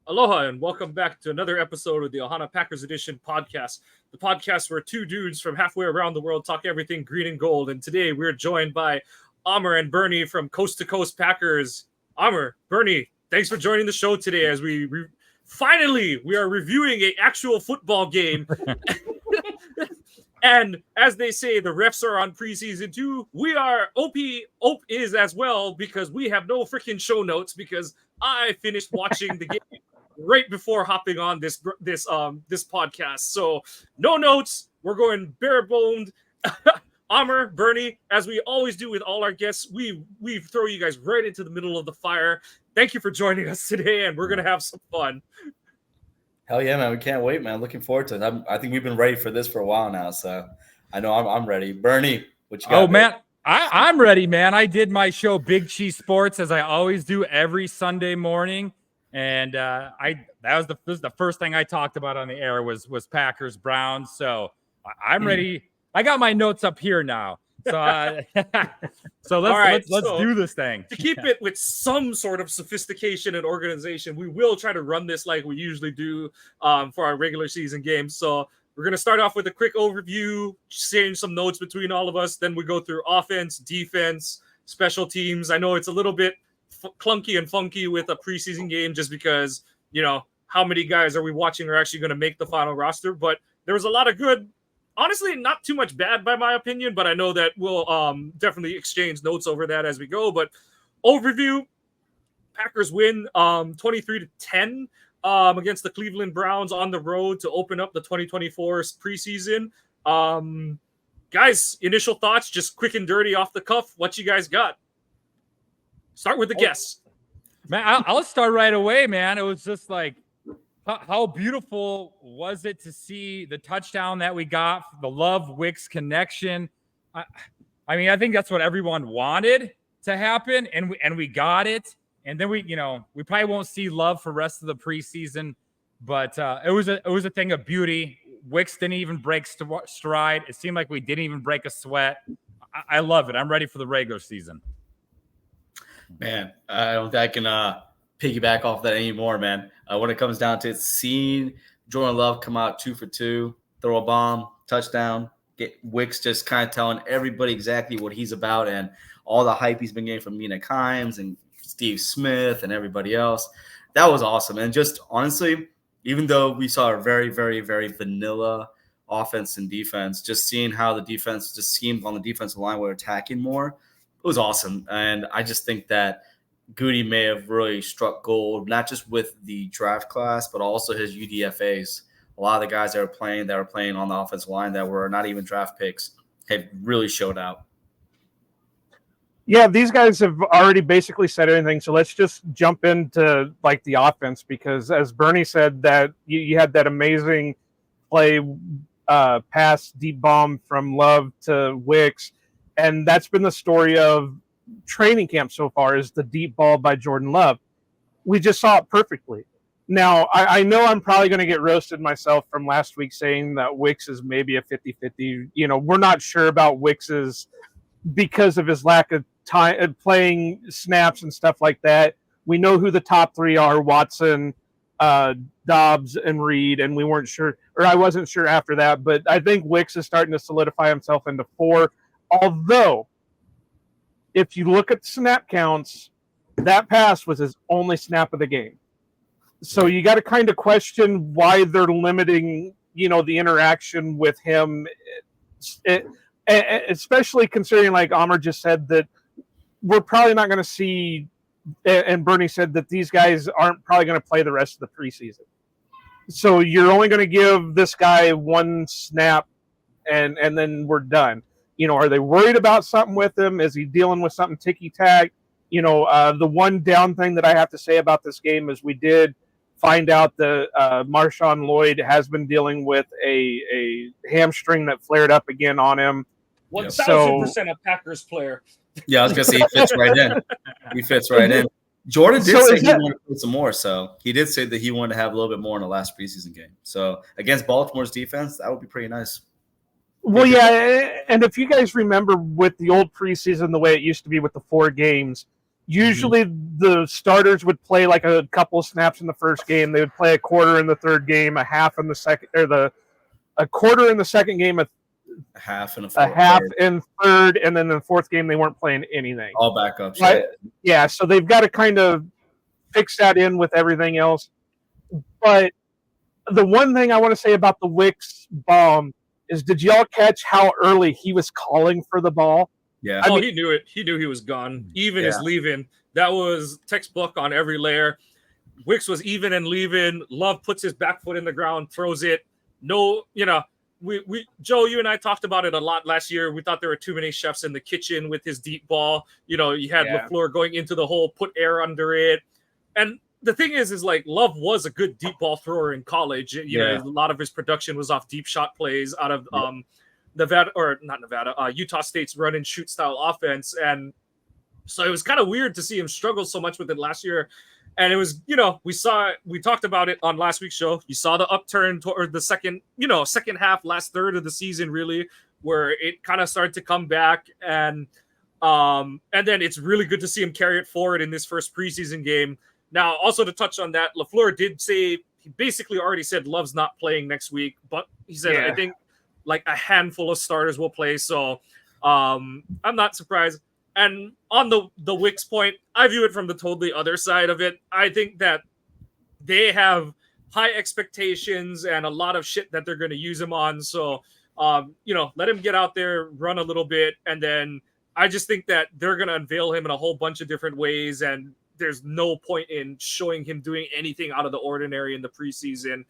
Aloha and welcome back to another episode of the Ohana Packers Edition podcast, the podcast where two dudes from halfway around the world talk everything green and gold. And today we're joined by Amr and Bernie from Coast to Coast Packers. Amr, Bernie, thanks for joining the show today as finally we are reviewing an actual football game. And as they say, the refs are on preseason too. We are OPE is as well because we have no freaking show notes because I finished watching the game right before hopping on this podcast. So no notes. We're going bare boned. Amr, Bernie, as we always do with all our guests, we throw you guys right into the middle of the fire. Thank you for joining us today, and we're gonna have some fun. Hell yeah, man. We can't wait, man. Looking forward to it. I think we've been ready for this for a while now, so I know I'm ready. Bernie, what you got? Oh, man, I'm ready, man. I did my show Big Cheese Sports as I always do every Sunday morning, and this was the first thing I talked about on the air was Packers Browns. So I'm ready. I got my notes up here now. So let's do this thing. To keep it with some sort of sophistication and organization, we will try to run this like we usually do for our regular season games. So we're going to start off with a quick overview, saying some notes between all of us. Then we go through offense, defense, special teams. I know it's a little bit clunky and funky with a preseason game just because, how many guys are we watching are actually going to make the final roster. But there was a lot of good. Honestly, not too much bad by my opinion, but I know that we'll definitely exchange notes over that as we go. But overview, Packers win 23-10 against the Cleveland Browns on the road to open up the 2024 preseason. Guys, initial thoughts, just quick and dirty off the cuff. What you guys got? Start with the guests. Man, I'll start right away, man. It was just like, how beautiful was it to see the touchdown that we got, the Love-Wicks connection? I think that's what everyone wanted to happen, and we got it. And then we probably won't see Love for the rest of the preseason, but it was a thing of beauty. Wicks didn't even break stride. It seemed like we didn't even break a sweat. I love it. I'm ready for the regular season. Man, I don't think I can piggyback off that anymore, man. When it comes down to it, seeing Jordan Love come out 2 for 2, throw a bomb, touchdown, get Wicks just kind of telling everybody exactly what he's about and all the hype he's been getting from Mina Kimes and Steve Smith and everybody else. That was awesome. And just honestly, even though we saw a very, very, very vanilla offense and defense, just seeing how the defense just schemed on the defensive line were attacking more, it was awesome. And I just think that Goody may have really struck gold, not just with the draft class, but also his UDFAs. A lot of the guys that were playing on the offensive line that were not even draft picks have really showed out. Yeah, these guys have already basically said everything. So let's just jump into like the offense because, as Bernie said, that you had that amazing play, pass, deep bomb from Love to Wicks, and that's been the story of training camp so far is the deep ball by Jordan Love. We just saw it perfectly. Now, I know I'm probably going to get roasted myself from last week saying that Wicks is maybe a 50-50. We're not sure about Wicks's because of his lack of time playing snaps and stuff like that. We know who the top three are, Watson, Dobbs, and Reed, and we weren't sure, or I wasn't sure after that, but I think Wicks is starting to solidify himself into 4, although if you look at the snap counts, that pass was his only snap of the game. So you got to kind of question why they're limiting, the interaction with him, especially considering, like Amr just said, that we're probably not going to see, and Bernie said that these guys aren't probably going to play the rest of the preseason. So you're only going to give this guy one snap, and then we're done. Are they worried about something with him? Is he dealing with something ticky-tack? The one down thing that I have to say about this game is we did find out that Marshawn Lloyd has been dealing with a hamstring that flared up again on him. 1,000% a Packers player. Yeah, I was going to say he fits right in. He fits right in. Jordan did say he wanted to play some more, so he did say that he wanted to have a little bit more in the last preseason game. So against Baltimore's defense, that would be pretty nice. Well, yeah, and if you guys remember with the old preseason, the way it used to be with the 4 games, Usually the starters would play like a couple of snaps in the first game. They would play a quarter in the third game, a half in the second, or a quarter in the second game, a half and a half in third, and then the fourth game they weren't playing anything. All backups. Right? Yeah, so they've got to kind of fix that in with everything else. But the one thing I want to say about the Wicks bomb is, did y'all catch how early he was calling for the ball? Yeah. I mean, he knew it. He knew he was gone. Even his leaving, that was textbook on every layer. Wicks was even and leaving. Love puts his back foot in the ground, throws it. No, we Joe, you and I talked about it a lot last year. We thought there were too many chefs in the kitchen with his deep ball. You had LaFleur going into the hole, put air under it. And the thing is like Love was a good deep ball thrower in college. You know, a lot of his production was off deep shot plays out of Utah State's run and shoot style offense. And so it was kind of weird to see him struggle so much with it last year. And it was, we talked about it on last week's show. You saw the upturn toward the second half, last third of the season, really, where it kind of started to come back. And then it's really good to see him carry it forward in this first preseason game. Now, also to touch on that, LaFleur did say, he basically already said Love's not playing next week, but he said, I think like a handful of starters will play. So I'm not surprised. And on the Wicks point, I view it from the totally other side of it. I think that they have high expectations and a lot of shit that they're going to use him on. So, let him get out there, run a little bit. And then I just think that they're going to unveil him in a whole bunch of different ways. And there's no point in showing him doing anything out of the ordinary in the preseason.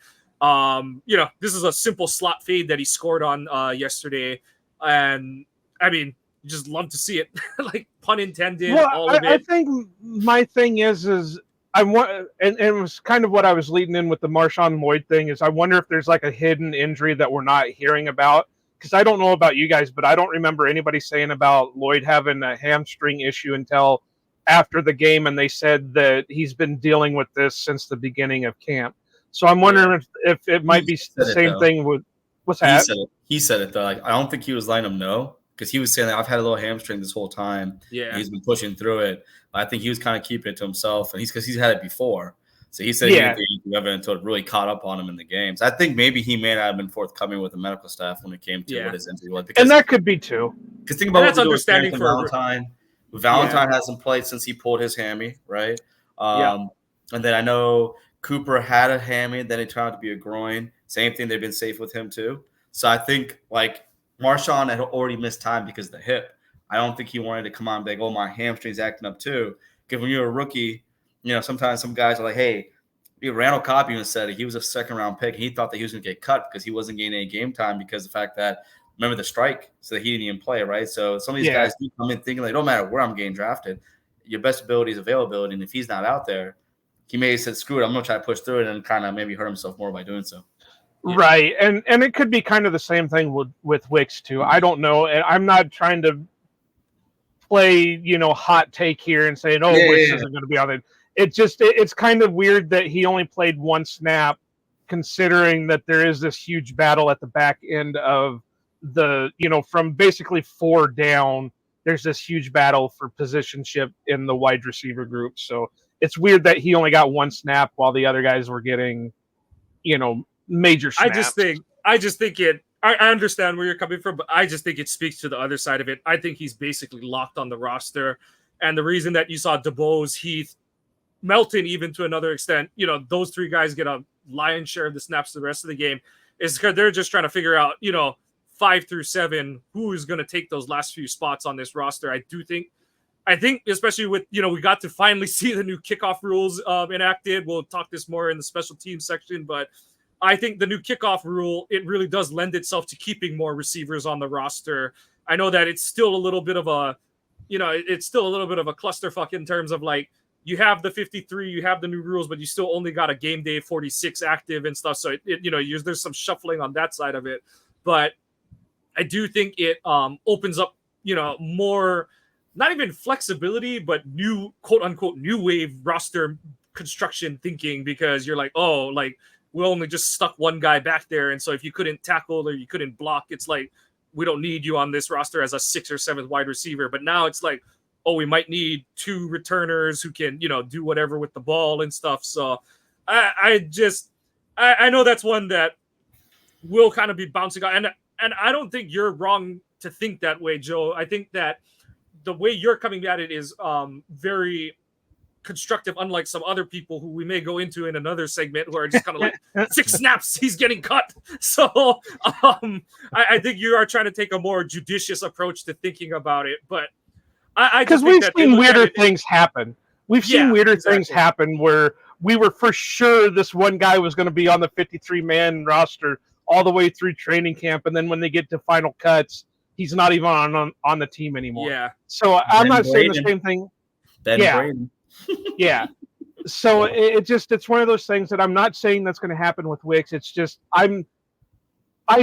This is a simple slot fade that he scored on yesterday. And I mean, just love to see it. Like, pun intended. Well, all of it. I think my thing is I want, and it was kind of what I was leading in with the Marshawn Lloyd thing, is I wonder if there's like a hidden injury that we're not hearing about. Because I don't know about you guys, but I don't remember anybody saying about Lloyd having a hamstring issue until after the game, and they said that he's been dealing with this since the beginning of camp. So I'm wondering if it might be the same thing with what's that? He said it though. Like, I don't think he was letting him know, because he was saying that I've had a little hamstring this whole time. Yeah, he's been pushing through it. I think he was kind of keeping it to himself, and because he's had it before. So he said he didn't think he ever until it really caught up on him in the games. I think maybe he may not have been forthcoming with the medical staff when it came to what his injury was. And that could be too. Because think about that's understanding for Valentine. Valentine hasn't played since he pulled his hammy, right? And then I know Cooper had a hammy, then it turned out to be a groin. Same thing, they've been safe with him too. So I think like Marshawn had already missed time because of the hip. I don't think he wanted to come on and be like, oh, my hamstring's acting up too. Because when you're a rookie, sometimes some guys are like, hey, Randall Cobb even said it. He was a second-round pick. He thought that he was going to get cut because he wasn't getting any game time because of the fact that, remember the strike, so that he didn't even play, right? So some of these guys do come in thinking, like, no matter where I'm getting drafted, your best ability is availability. And if he's not out there, he may have said, screw it, I'm going to try to push through it and kind of maybe hurt himself more by doing so. Right. And it could be kind of the same thing with Wicks, too. I don't know. And I'm not trying to play, hot take here and say, Wicks isn't going to be on it. It's kind of weird that he only played one snap, considering that there is this huge battle at the back end of the, from basically 4 down, there's this huge battle for positionship in the wide receiver group. So it's weird that he only got one snap while the other guys were getting, major snaps. I just think I understand where you're coming from, but I just think it speaks to the other side of it. I think he's basically locked on the roster. And the reason that you saw DeBose, Heath, Melton, even to another extent, those 3 guys get a lion's share of the snaps the rest of the game is because they're just trying to figure out, 5 through 7, who is going to take those last few spots on this roster. I think especially with, we got to finally see the new kickoff rules enacted. We'll talk this more in the special team section, but I think the new kickoff rule, it really does lend itself to keeping more receivers on the roster. I know that it's still a little bit of a, clusterfuck in terms of like, you have the 53, you have the new rules, but you still only got a game day 46 active and stuff. So there's some shuffling on that side of it, but I do think it opens up, more, not even flexibility, but new quote unquote new wave roster construction thinking, because you're like, oh, like we only just stuck one guy back there. And so if you couldn't tackle or you couldn't block, it's like, we don't need you on this roster as a 6th or 7th wide receiver. But now it's like, oh, we might need 2 returners who can, do whatever with the ball and stuff. So I know that's one that will kind of be bouncing on. And I don't think you're wrong to think that way, Joe. I think that the way you're coming at it is very constructive, unlike some other people who we may go into in another segment who are just kind of like 6 snaps, he's getting cut. So I think you are trying to take a more judicious approach to thinking about it. But because we've seen weirder things happen. We've seen weirder things happen where we were for sure this one guy was going to be on the 53-man roster all the way through training camp, and then when they get to final cuts, he's not even on the team anymore. Yeah. So I'm not saying the same thing. Braden. Yeah. So it's one of those things that I'm not saying that's going to happen with Wicks. It's just I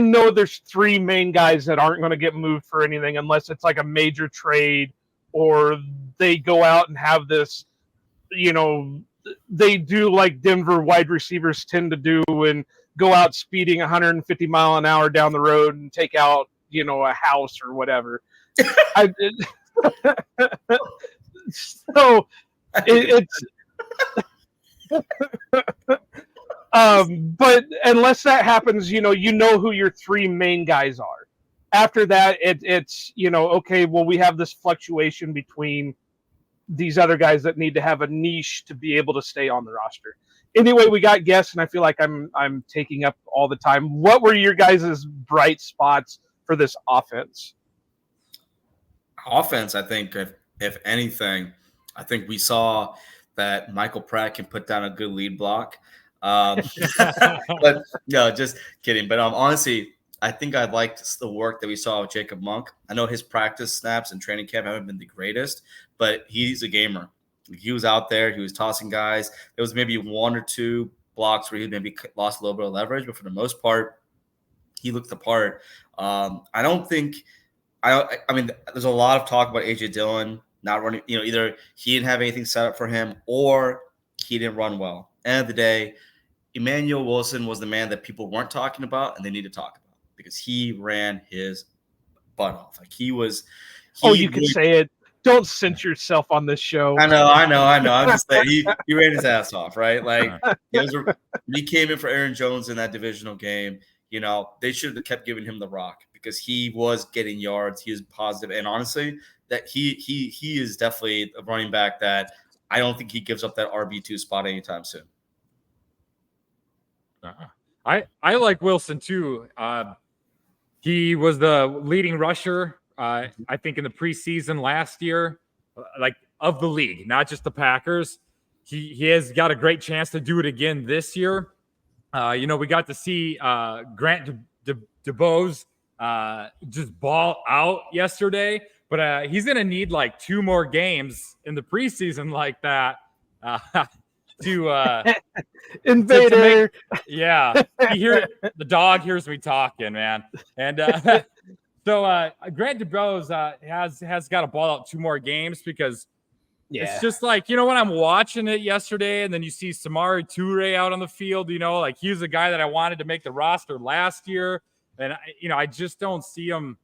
know there's 3 main guys that aren't going to get moved for anything unless it's like a major trade or they go out and have this, they do like Denver wide receivers tend to do and go out speeding 150 mile an hour down the road and take out, a house or whatever. So it's but unless that happens, you know who your 3 main guys are. After that, it's okay, well, we have this fluctuation between these other guys that need to have a niche to be able to stay on the roster. Anyway, we got guests, and I feel like I'm taking up all the time. What were your guys' bright spots for this offense? Offense, I think, if anything, I think we saw that Michael Pratt can put down a good lead block. But no, just kidding. But honestly, I think I liked the work that we saw with Jacob Monk. I know his practice snaps and training camp haven't been the greatest, but he's a gamer. He was out there. He was tossing guys. There was maybe 1 or 2 blocks where he maybe lost a little bit of leverage, but for the most part, he looked the part. I mean, there's a lot of talk about A.J. Dillon not running. Either he didn't have anything set up for him or he didn't run well. End of the day, Emmanuel Wilson was the man that people weren't talking about and they need to talk about because he ran his butt off. Like you can say it. Don't censor yourself on this show. I know. I'm just saying he ran his ass off, right? Like he came in for Aaron Jones in that divisional game. They should have kept giving him the rock because he was getting yards. He was positive, and honestly, that he is definitely a running back that I don't think he gives up that RB2 spot anytime soon. I like Wilson too. He was the leading rusher, I think, in the preseason last year, like of the league, not just the Packers. He has got a great chance to do it again this year. We got to see Grant DeBose just ball out yesterday, but he's going to need like 2 more games in the preseason like that to Invader. The dog hears me talking, man. And so Grant DeBose has got to ball out 2 more games because it's just like, when I'm watching it yesterday and then you see Samari Toure out on the field, like he was a guy that I wanted to make the roster last year. And, I just don't see him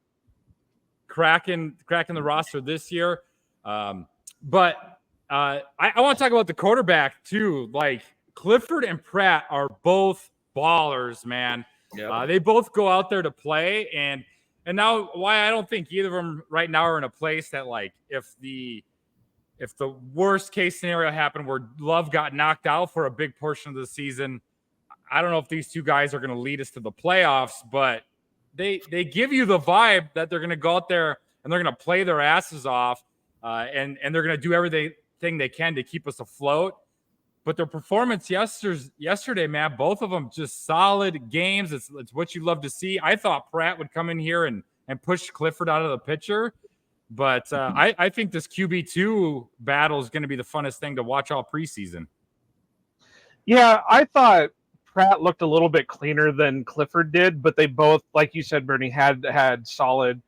cracking the roster this year. But I want to talk about the quarterback too. Like Clifford and Pratt are both ballers, man. Yep. They both go out there to play. And now why I don't think either of them right now are in a place that like, if the worst case scenario happened where Love got knocked out for a big portion of the season, I don't know if these 2 guys are going to lead us to the playoffs, but they give you the vibe that they're going to go out there and they're going to play their asses off, and they're going to do everything they can to keep us afloat. But their performance yesterday, man, both of them just solid games. It's what you love to see. I thought Pratt would come in here and push Clifford out of the picture. But I think this QB2 battle is going to be the funnest thing to watch all preseason. Yeah, I thought Pratt looked a little bit cleaner than Clifford did, but they both, like you said, Bernie, had solid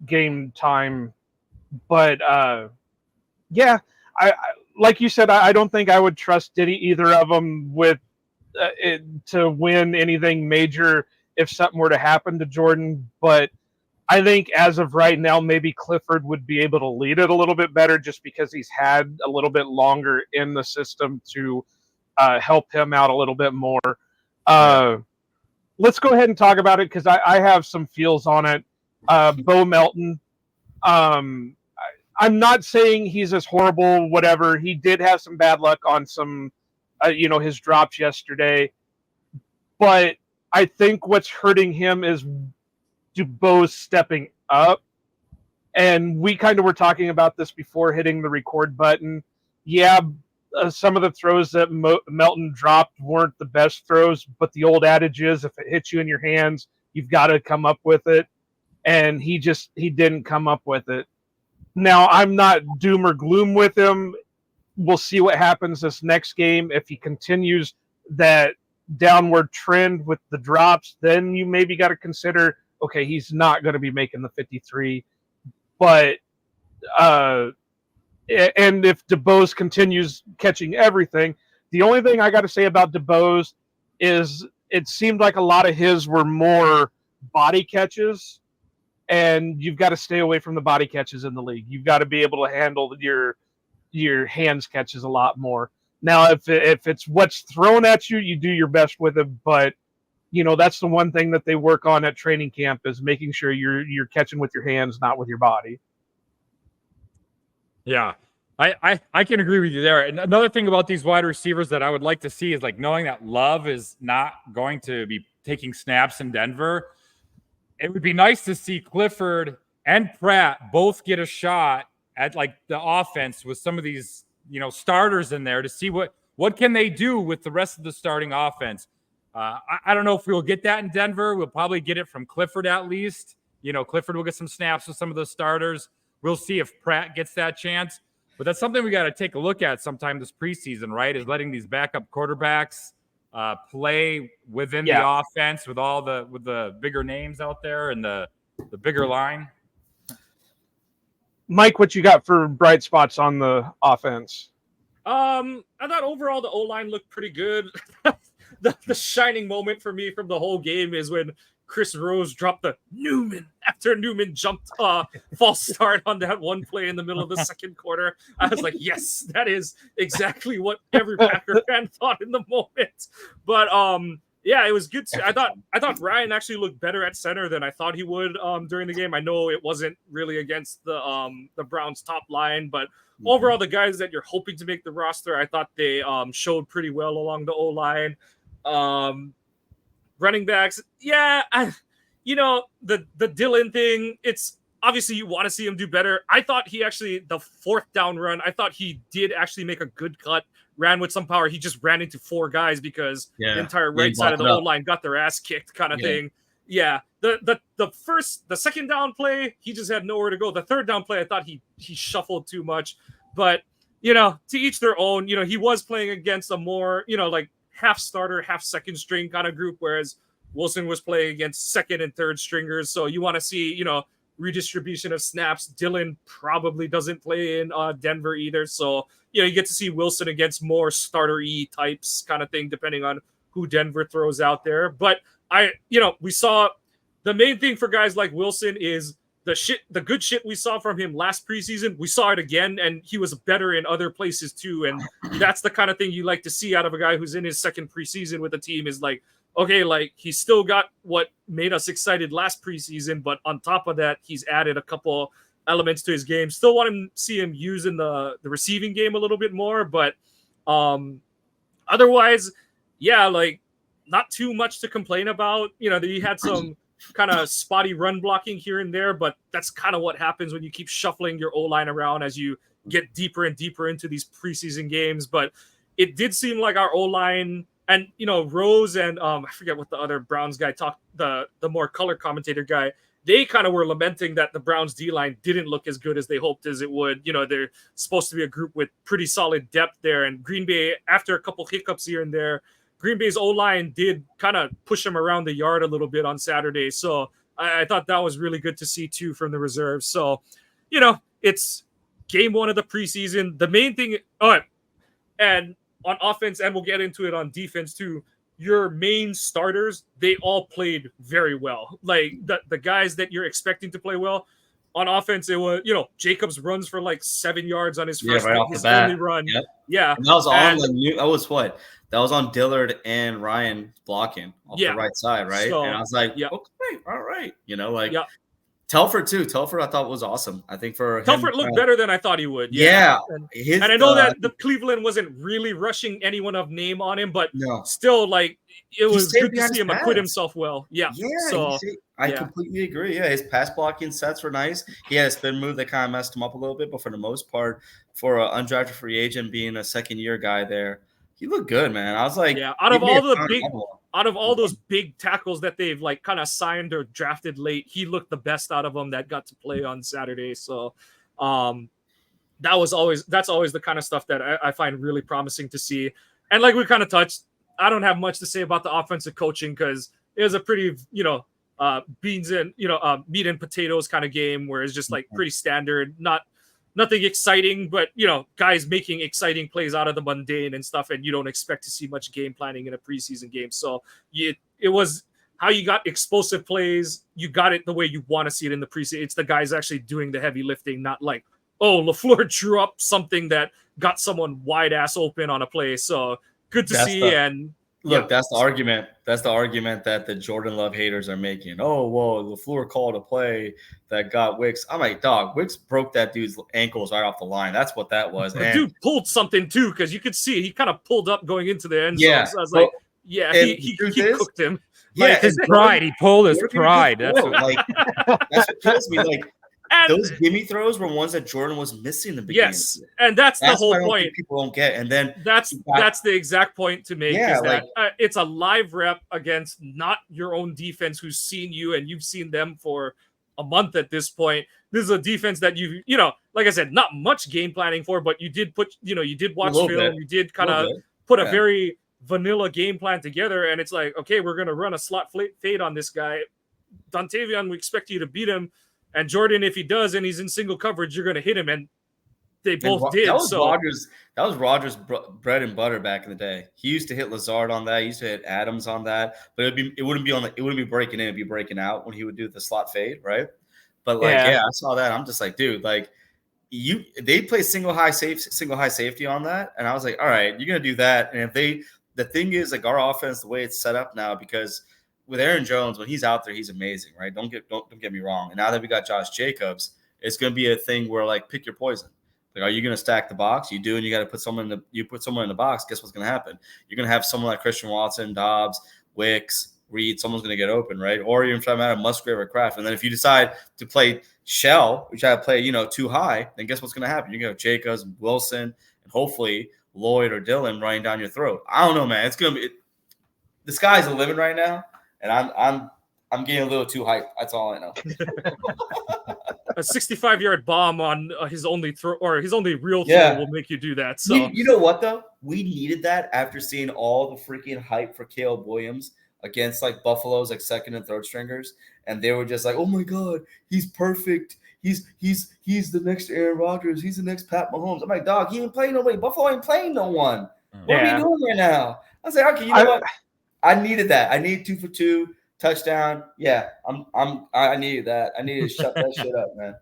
game time. But I like you said, I don't think I would trust either of them with to win anything major if something were to happen to Jordan. But I think as of right now, maybe Clifford would be able to lead it a little bit better just because he's had a little bit longer in the system to help him out a little bit more. Let's go ahead and talk about it because I have some feels on it. Bo Melton. I'm not saying he's as horrible, whatever. He did have some bad luck on some, his drops yesterday. But I think what's hurting him is Dubois stepping up. And we kind of were talking about this before hitting the record button. Yeah, some of the throws that Melton dropped weren't the best throws, but the old adage is if it hits you in your hands, you've got to come up with it. And he didn't come up with it. Now, I'm not doom or gloom with him. We'll see what happens this next game. If he continues that downward trend with the drops, then you maybe got to consider, okay, he's not going to be making the 53. But and if Dubois continues catching everything, the only thing I got to say about Dubois is it seemed like a lot of his were more body catches, and you've got to stay away from the body catches in the league. You've got to be able to handle your hands catches a lot more. Now, if it's what's thrown at you, you do your best with it, but that's the one thing that they work on at training camp is making sure you're catching with your hands, not with your body. Yeah, I can agree with you there. And another thing about these wide receivers that I would like to see is like knowing that Love is not going to be taking snaps in Denver. It would be nice to see Clifford and Pratt both get a shot at like the offense with some of these, starters in there to see what can they do with the rest of the starting offense. I don't know if we'll get that in Denver. We'll probably get it from Clifford at least. Clifford will get some snaps with some of the starters. We'll see if Pratt gets that chance. But that's something we got to take a look at sometime this preseason, right? Is letting these backup quarterbacks play within the offense with the bigger names out there and the bigger line. Mike, what you got for bright spots on the offense? I thought overall the O-line looked pretty good. The shining moment for me from the whole game is when Chris Rose dropped the Newman after Newman jumped false start on that one play in the middle of the second quarter. I was like, yes, that is exactly what every Packer fan thought in the moment. But yeah, it was good. I thought Ryan actually looked better at center than I thought he would during the game. I know it wasn't really against the Browns top line, but overall the guys that you're hoping to make the roster, I thought they showed pretty well along the O-line. Running backs, the Dillon thing, it's obviously you want to see him do better. I thought the fourth down run, I thought he did actually make a good cut, ran with some power. He just ran into four guys because the entire right side of the O-line got their ass kicked kind of thing. Yeah. The second down play, he just had nowhere to go. The third down play, I thought he shuffled too much. But, to each their own. He was playing against a more, like half starter, half second string kind of group, whereas Wilson was playing against second and third stringers. So you want to see, redistribution of snaps. Dillon probably doesn't play in Denver either. So, you get to see Wilson against more starter-y types kind of thing, depending on who Denver throws out there. But we saw the main thing for guys like Wilson is the good shit we saw from him last preseason. We saw it again, and he was better in other places too. And that's the kind of thing you like to see out of a guy who's in his second preseason with a team is like, okay, like he's still got what made us excited last preseason, but on top of that, he's added a couple elements to his game. Still want to see him use in the receiving game a little bit more, but otherwise, yeah, like not too much to complain about. He had some kind of spotty run blocking here and there, but that's kind of what happens when you keep shuffling your O-line around as you get deeper and deeper into these preseason games. But it did seem like our O-line and, Rose and I forget what the other Browns guy talked, the more color commentator guy, they kind of were lamenting that the Browns D-line didn't look as good as they hoped as it would. They're supposed to be a group with pretty solid depth there. And Green Bay, after a couple hiccups here and there, Green Bay's O-line did kind of push him around the yard a little bit on Saturday. So I thought that was really good to see too from the reserves. So, it's game one of the preseason. The main thing, and on offense, and we'll get into it on defense too, your main starters, they all played very well. Like the guys that you're expecting to play well on offense, it was, Jacobs runs for like 7 yards on his first right off the his bat. only run. Yep. Yeah. And that was on And- that was what? That was on Dillard and Ryan blocking off the right side, right? So, and I was like, yeah. okay, all right. Like Yeah. Telford too. Telford I thought was awesome. I think for Telford looked better than I thought he would. Yeah. And I know that the Cleveland wasn't really rushing anyone of name on him, but still, like, it was good to see him acquit himself well. Yeah. So I completely agree. Yeah, his pass blocking sets were nice. He had a spin move that kind of messed him up a little bit, but for the most part, for an undrafted free agent being a second-year guy there, he looked good, man. I was like, out of all those big tackles that they've like kind of signed or drafted late, he looked the best out of them that got to play on Saturday. So that's always the kind of stuff that I find really promising to see. And like we kind of touched, I don't have much to say about the offensive coaching because it was a pretty, beans and, meat and potatoes kind of game where it's just like pretty standard, nothing exciting, but, guys making exciting plays out of the mundane and stuff. And you don't expect to see much game planning in a preseason game. So it was how you got explosive plays. You got it the way you want to see it in the preseason. It's the guys actually doing the heavy lifting, not like, oh, LaFleur drew up something that got someone wide ass open on a play. So good to see. That's the argument. That's the argument that the Jordan Love haters are making. Oh, well, LaFleur called a play that got Wicks. I'm like, dog, Wicks broke that dude's ankles right off the line. That's what that was. The dude pulled something too, because you could see he kind of pulled up going into the end zone. So I was like, he cooked him. Like his pride. He pulled his pride. That's what kills me. Like, those gimme throws were ones that Jordan was missing in the beginning. Yes, and that's the whole point. People don't get, and then that's the exact point to make. Is that it's a live rep against not your own defense, who's seen you and you've seen them for a month at this point. This is a defense that you like I said, not much game planning for, but you did put, you did watch film, you did kind of put a very vanilla game plan together, and it's like, okay, we're gonna run a slot fade on this guy, Dontavion. We expect you to beat him. And Jordan, if he does and he's in single coverage, you're going to hit him. And they both did. That was Rogers' bread and butter back in the day. He used to hit Lazard on that. He used to hit Adams on that. But it wouldn't be breaking in. It'd be breaking out when he would do the slot fade, right? But I saw that. I'm just like, dude, like they play single high safety on that, and I was like, all right, you're going to do that. And the thing is, like, our offense, the way it's set up now, because with Aaron Jones, when he's out there, he's amazing, right? Don't get me wrong. And now that we got Josh Jacobs, it's going to be a thing where, like, pick your poison. Like, are you going to stack the box? You do, and you got to put someone in the box. Guess what's going to happen? You're going to have someone like Christian Watson, Dobbs, Wicks, Reed. Someone's going to get open, right? Or you're trying to have Musgrave or Kraft. And then if you decide to play shell, you try to play, too high, then guess what's going to happen? You're going to have Jacobs, Wilson, and hopefully Lloyd or Dylan running down your throat. I don't know, man. It's going to be the sky's the limit right now. And I'm getting a little too hyped. That's all I know. A 65-yard bomb on his only throw or his only real throw will make you do that. So you know what though? We needed that after seeing all the freaking hype for Caleb Williams against like Buffalo's like second and third stringers, and they were just like, "Oh my God, he's perfect. He's the next Aaron Rodgers. He's the next Pat Mahomes." I'm like, dog, he ain't playing nobody. Buffalo ain't playing no one. What are we doing right now? I was like, okay, you know what? I needed that. I need 2 for 2 touchdown. Yeah, I needed that. I needed to shut that shit up, man.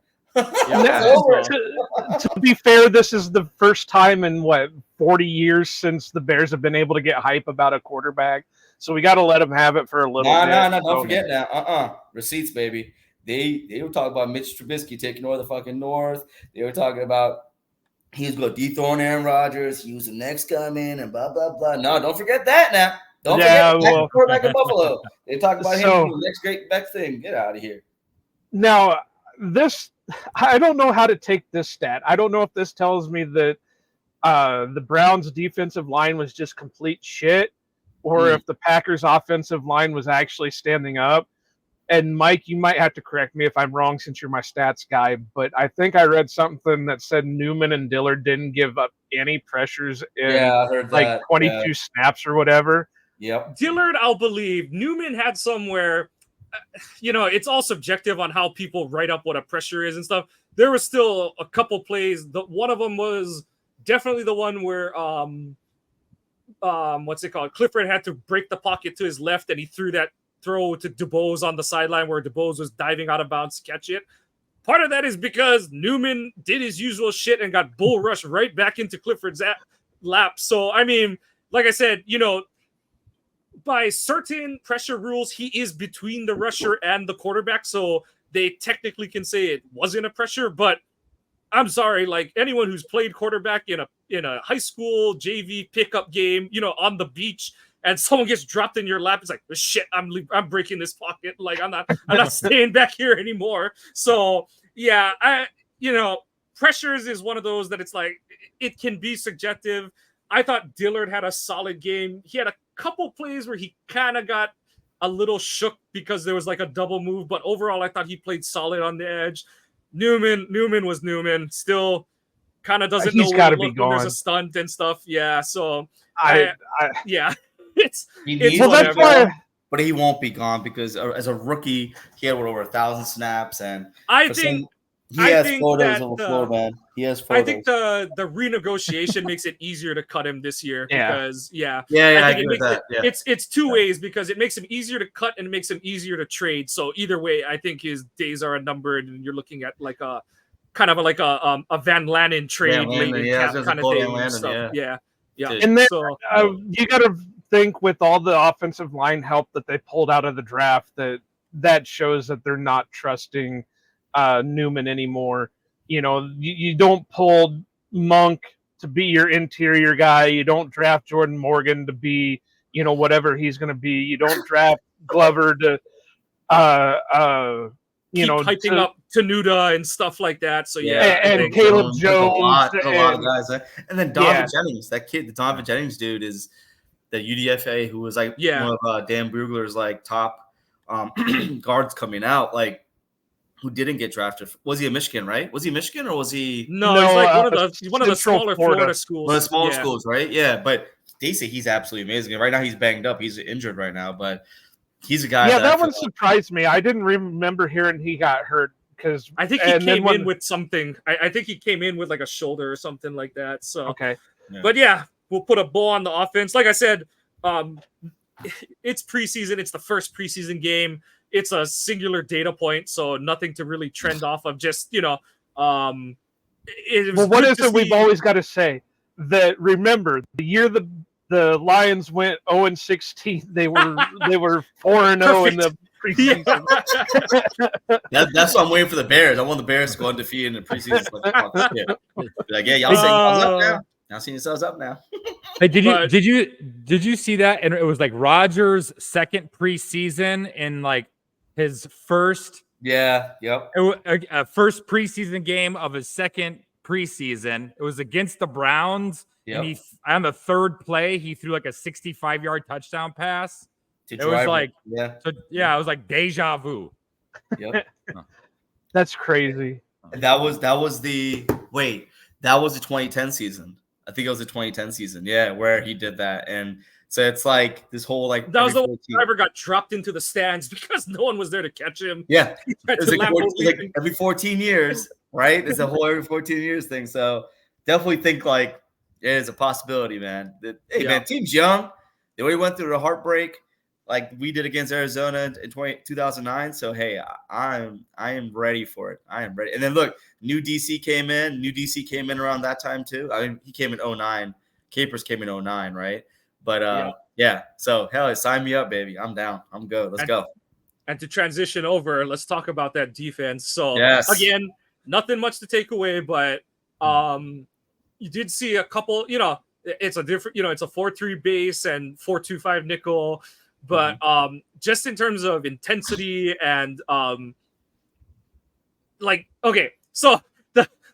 To be fair, this is the first time in 40 years since the Bears have been able to get hype about a quarterback. So we got to let them have it for a little bit. No, don't forget now. Receipts, baby. They were talking about Mitch Trubisky taking over the fucking North. They were talking about he was going to dethrone Aaron Rodgers. He was the next coming and blah, blah, blah. No, don't forget that now. Don't forget the quarterback in Buffalo. They talk about him being the next great best thing. Get out of here. Now, I don't know how to take this stat. I don't know if this tells me that the Browns' defensive line was just complete shit, or if the Packers' offensive line was actually standing up. And Mike, you might have to correct me if I'm wrong since you're my stats guy, but I think I read something that said Newman and Dillard didn't give up any pressures in I heard that. 22 snaps or whatever. Yep. Dillard, I'll believe. Newman had somewhere, it's all subjective on how people write up what a pressure is and stuff. There was still a couple plays. One of them was definitely the one where what's it called? Clifford had to break the pocket to his left, and he threw that throw to DeBose on the sideline where DeBose was diving out of bounds to catch it. Part of that is because Newman did his usual shit and got bull rushed right back into Clifford's lap. So, I mean, like I said, by certain pressure rules, he is between the rusher and the quarterback. So they technically can say it wasn't a pressure, but I'm sorry, like anyone who's played quarterback in a high school JV pickup game, on the beach, and someone gets dropped in your lap, it's like, shit, I'm breaking this pocket. Like I'm not staying back here anymore. So yeah, pressures is one of those that it's like it can be subjective. I thought Dillard had a solid game. He had a couple plays where he kind of got a little shook because there was like a double move, but overall I thought he played solid on the edge. Newman was Newman. Still kind of doesn't know where to look when there's a stunt and stuff. Yeah, so yeah, it's whatever. That's why. But he won't be gone because as a rookie, he had over 1,000 snaps, and I think he has photos of the floor, man. He has photos. I think the renegotiation makes it easier to cut him this year because I agree with that. It's two ways because it makes him easier to cut and it makes him easier to trade. So either way, I think his days are numbered, and you're looking at like a kind of like a Van Lanen trade, kind of thing. Yeah. And then you got to think with all the offensive line help that they pulled out of the draft that shows that they're not trusting Newman anymore. You don't pull Monk to be your interior guy. You don't draft Jordan Morgan to be, whatever he's going to be. You don't draft Glover to, keep hyping up Tenuta and stuff like that. So and Caleb Jones, a lot of guys, and then Donovan Jennings, that kid, the Donovan Jennings dude is the UDFA who was like one of Dan Brugler's like top guards coming out, like. Who didn't get drafted? Was he a Michigan, right? Was he Michigan or was he? No, he's like one of the smaller Florida schools. One of the smaller schools, right? Yeah, but they say he's absolutely amazing. Right now he's banged up. He's injured right now, but he's a guy. Yeah, that one surprised me. I didn't remember hearing he got hurt because I think he came in with something. I think he came in with like a shoulder or something like that. So okay, but we'll put a bow on the offense. Like I said, it's preseason. It's the first preseason game. It's a singular data point, so nothing to really trend off of. Just what is it we've always got to say? That remember the year the Lions went 0-16, they were 4-0 in the preseason. That's why I'm waiting for the Bears. I want the Bears to go undefeated in the preseason. Like, y'all saying up now? Y'all seeing yourselves up now? Hey, did you see that? And it was like Rodgers' second preseason in like his first first preseason game of his second preseason. It was against the Browns. Yep. And on the third play, he threw like a 65-yard touchdown pass. It was like it was like deja vu. Yep. That's crazy. And that was the 2010 season. I think it was the 2010 season. Yeah, where he did that. And so it's like this whole like that was the one driver got dropped into the stands because no one was there to catch him. Yeah, it's like every 14 years, right? It's a whole every 14 years thing. So definitely think like it is a possibility, man. Man, team's young. They already went through the heartbreak like we did against Arizona in 2009. So hey, I am ready for it. I am ready. And then look, New DC came in around that time too. I mean, he came in 2009. Capers came in 2009, right? But so hell, sign me up, baby. I'm down. I'm good. Let's go. And to transition over, let's talk about that defense. So again, nothing much to take away, but you did see a couple, it's a different, it's a 4-3 base and 4-2-5 nickel, but just in terms of intensity and so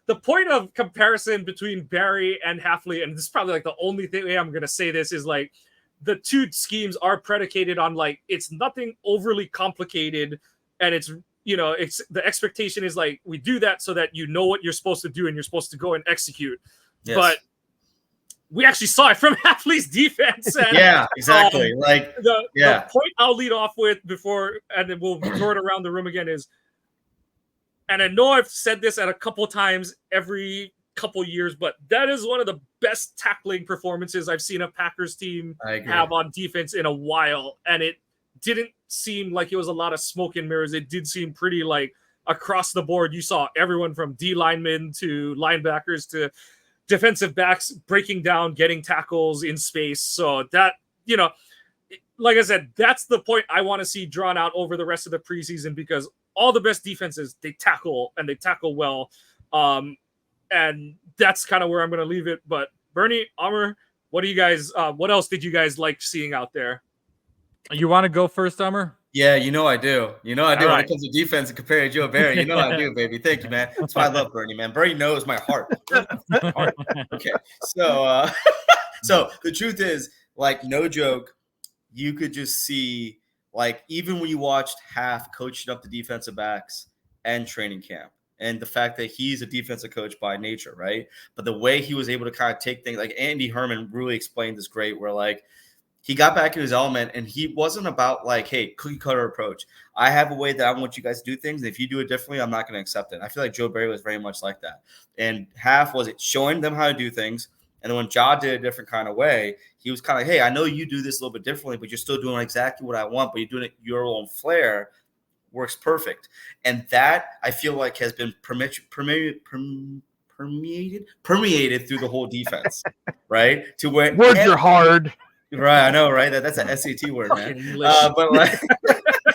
the point of comparison between Barry and Hafley, and this is probably like the only way I'm going to say this, is like the two schemes are predicated on like, it's nothing overly complicated. And it's, it's the expectation is like, we do that so that you know what you're supposed to do and you're supposed to go and execute. Yes. But we actually saw it from Hafley's defense. And, yeah, exactly. The point I'll lead off with before, and then we'll throw it around the room again is, and I know I've said this at a couple times every couple years, but that is one of the best tackling performances I've seen a Packers team have on defense in a while. And it didn't seem like it was a lot of smoke and mirrors. It did seem pretty like across the board. You saw everyone from D linemen to linebackers to defensive backs breaking down, getting tackles in space. So that, you know, like I said, that's the point I want to see drawn out over the rest of the preseason, because all the best defenses, they tackle and they tackle well. And that's kind of where I'm going to leave it. But Bernie, Amr, what do you guys, what else did you guys like seeing out there? You want to go first, Amr? Yeah, I do. I do. All When right. it comes to defense and comparing Joe Barry, I do, baby. Thank you, man. That's why I love Bernie, man. Bernie knows my heart. Okay. So, so the truth is, like, no joke, you could just see, like, even when you watched Half coaching up the defensive backs and training camp, and the fact that he's a defensive coach by nature, right? But the way he was able to kind of take things, like Andy Herman really explained this great, where like he got back in his element and he wasn't about like, hey, cookie cutter approach. I have a way that I want you guys to do things. And if you do it differently, I'm not going to accept it. I feel like Joe Barry was very much like that. And Half was it showing them how to do things. And then when Ja did a different kind of way, he was kind of, hey, I know you do this a little bit differently, but you're still doing exactly what I want, but you're doing it your own flair. Works perfect. And that I feel like has been permeated through the whole defense, right? To where Words are hard. Right, I know, right? That's an SAT word, man. But like,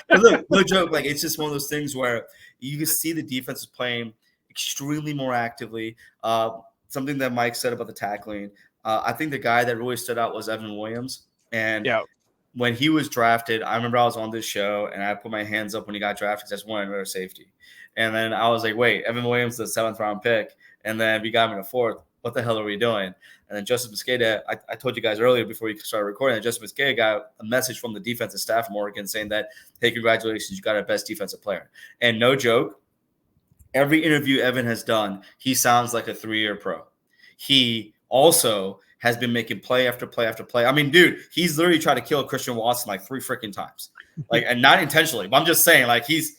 but look, no joke. Like, it's just one of those things where you can see the defense is playing extremely more actively. Something that Mike said about the tackling. I think the guy that really stood out was Evan Williams. And when he was drafted, I remember I was on this show and I put my hands up when he got drafted because I just wanted another safety. And then I was like, wait, Evan Williams is the 7th round pick. And then we got him in the 4th. What the hell are we doing? And then Justice Mosqueda, I told you guys earlier before we started recording that Justice Mosqueda got a message from the defensive staff from Oregon saying that, hey, congratulations, you got our best defensive player. And no joke, every interview Evan has done, he sounds like a 3-year pro. He also has been making play after play after play. I mean, dude, he's literally tried to kill Christian Watson like 3 freaking times. Like, and not intentionally, but I'm just saying, like, he's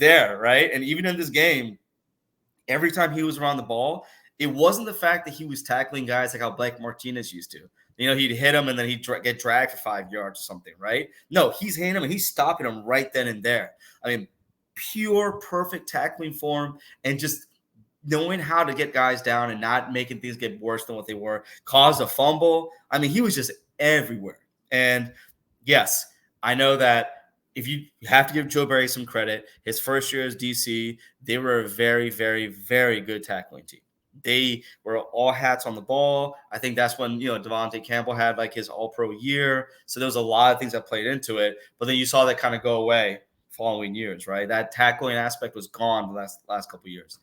there, right? And even in this game, every time he was around the ball, it wasn't the fact that he was tackling guys like how Blake Martinez used to. He'd hit him and then he'd get dragged for 5 yards or something, right? No, he's hitting him and he's stopping him right then and there. I mean, pure perfect tackling form and just knowing how to get guys down and not making things get worse than what they were. Caused a fumble. I mean, he was just everywhere. And yes, I know that if you have to give Joe Barry some credit, his first year as DC, they were a very, very, very good tackling team. They were all hats on the ball. I think that's when, Devontae Campbell had like his all-pro year. So there was a lot of things that played into it. But then you saw that kind of go away following years, right? That tackling aspect was gone the last couple of years.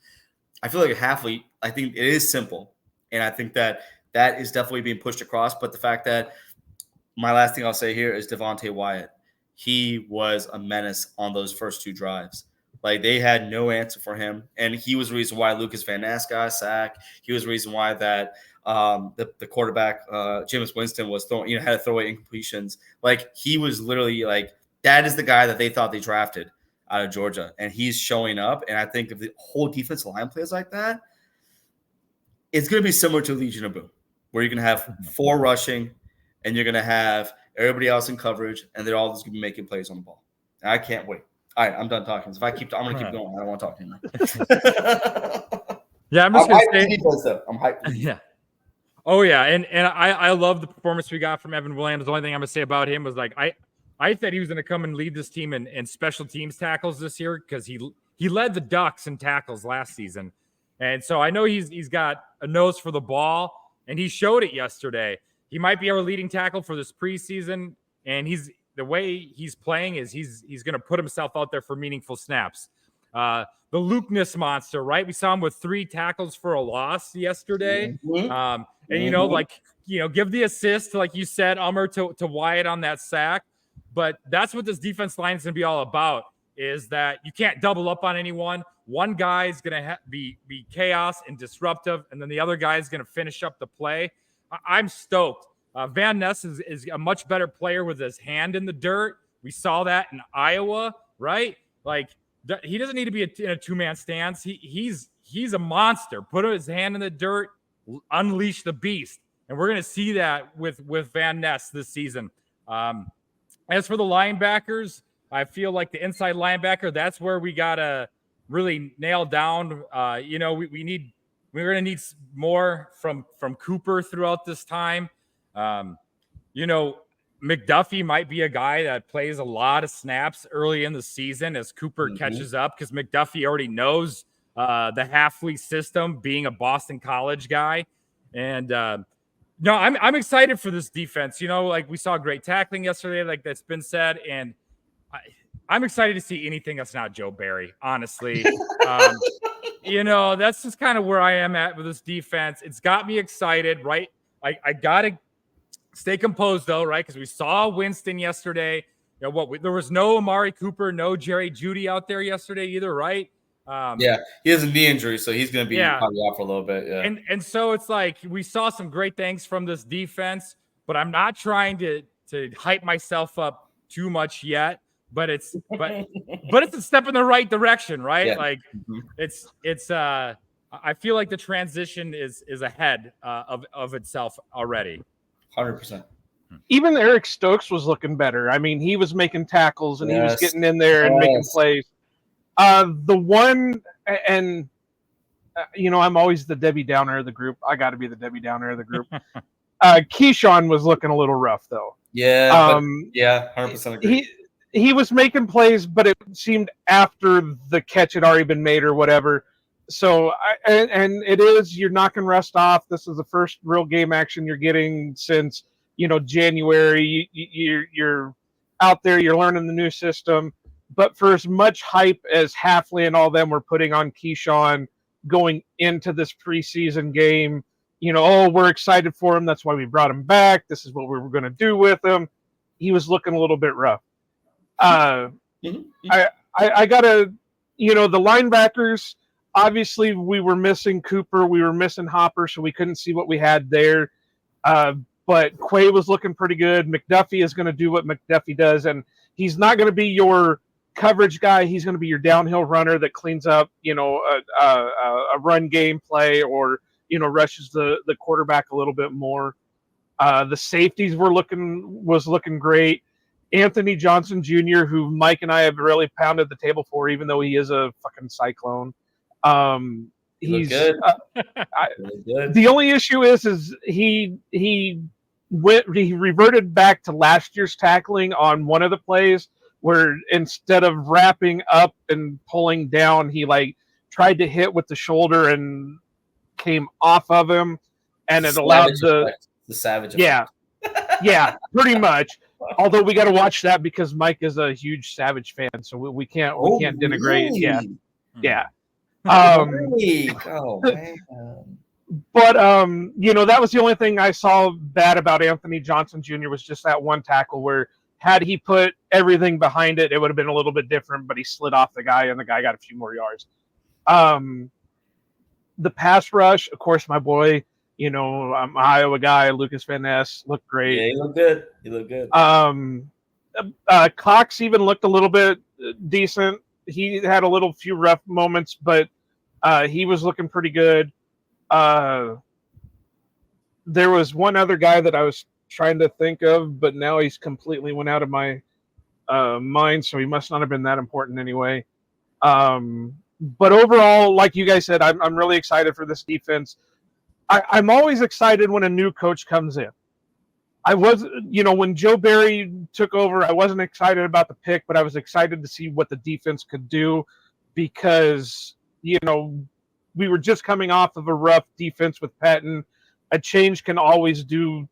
I feel like Halfley, I think it is simple. And I think that is definitely being pushed across. But the fact that my last thing I'll say here is Devontae Wyatt. He was a menace on those first 2 drives. Like, they had no answer for him. And he was the reason why Lucas Van Ness got a sack. He was the reason why that the quarterback, Jameis Winston, was had to throw away incompletions. Like, he was literally like, that is the guy that they thought they drafted out of Georgia. And he's showing up. And I think if the whole defensive line plays like that, it's going to be similar to Legion of Boom, where you're going to have 4 rushing and you're going to have everybody else in coverage, and they're all just going to be making plays on the ball. And I can't wait. All right, I'm done talking. So I'm going to keep going. I don't want to talk anymore. Yeah, I'm just going to say. I'm hyped. Yeah. Oh, yeah. And I love the performance we got from Evan Williams. The only thing I'm going to say about him was, like, I thought he was going to come and lead this team in special teams tackles this year because he led the Ducks in tackles last season. And so I know he's got a nose for the ball, and he showed it yesterday. He might be our leading tackle for this preseason, and the way he's playing is he's going to put himself out there for meaningful snaps. The Luke Ness monster, right? We saw him with 3 tackles for a loss yesterday. And, give the assist, like you said, Umar, to Wyatt on that sack. But that's what this defense line is going to be all about, is that you can't double up on anyone. One guy is going to be chaos and disruptive, and then the other guy is going to finish up the play. I'm stoked. Van Ness is a much better player with his hand in the dirt. We saw that in Iowa, right? Like, he doesn't need to be in a 2-man stance. He's he's a monster. Put his hand in the dirt, unleash the beast. And we're going to see that with Van Ness this season. As for the linebackers, I feel like the inside linebacker, that's where we got to really nail down. We're going to need more from Cooper throughout this time. McDuffie might be a guy that plays a lot of snaps early in the season as Cooper catches up, because McDuffie already knows the Halfley system, being a Boston College guy. And no, I'm excited for this defense. Like we saw great tackling yesterday, like that's been said, and I'm excited to see anything that's not Joe Barry, honestly. That's just kind of where I am at with this defense. It's got me excited, right? I gotta stay composed though, right? Because we saw Winston yesterday. There was no Amari Cooper, no Jerry Jeudy out there yesterday either, right? Yeah, he has a knee injury, so he's going to be probably out for a little bit. Yeah, and so it's like we saw some great things from this defense, but I'm not trying to hype myself up too much yet. But it's a step in the right direction, right? Yeah. Like it's I feel like the transition is ahead of itself already. 100%. Even Eric Stokes was looking better. I mean, he was making tackles and he was getting in there and making plays. The one, and I'm always the Debbie Downer of the group. I got to be the Debbie Downer of the group. Keyshawn was looking a little rough though. Yeah, 100% agree. He was making plays, but it seemed after the catch had already been made or whatever. So, you're knocking rust off. This is the first real game action you're getting since, January. You're out there, you're learning the new system. But for as much hype as Halfley and all them were putting on Keyshawn going into this preseason game, we're excited for him. That's why we brought him back. This is what we were going to do with him. He was looking a little bit rough. I gotta, the linebackers, obviously we were missing Cooper, we were missing Hopper, so we couldn't see what we had there. But Quay was looking pretty good. McDuffie is going to do what McDuffie does, and he's not going to be your coverage guy. He's going to be your downhill runner that cleans up, a run game play or, rushes the quarterback a little bit more. The safeties was looking great. Anthony Johnson Jr., who Mike and I have really pounded the table for, even though he is a fucking cyclone. He's good. Really good. The only issue is he reverted back to last year's tackling on one of the plays where instead of wrapping up and pulling down, he tried to hit with the shoulder and came off of him, and it allowed the savage effect. Yeah, pretty much. Although we got to watch that because Mike is a huge Savage fan, so we can't denigrate. Really? Yeah. Oh man. But that was the only thing I saw bad about Anthony Johnson Jr. was just that one tackle where had he put everything behind it, it would have been a little bit different. But he slid off the guy, and the guy got a few more yards. The pass rush, of course, my boy. I'm an Iowa guy. Lucas Van Ness looked great. Yeah, he looked good. Cox even looked a little bit decent. He had a few rough moments, but he was looking pretty good. There was one other guy that I was trying to think of, but now he's completely went out of my mind, so he must not have been that important anyway. But overall, like you guys said, I'm really excited for this defense. I'm always excited when a new coach comes in. I was, when Joe Barry took over, I wasn't excited about the pick, but I was excited to see what the defense could do because, we were just coming off of a rough defense with Patton. A change can always do,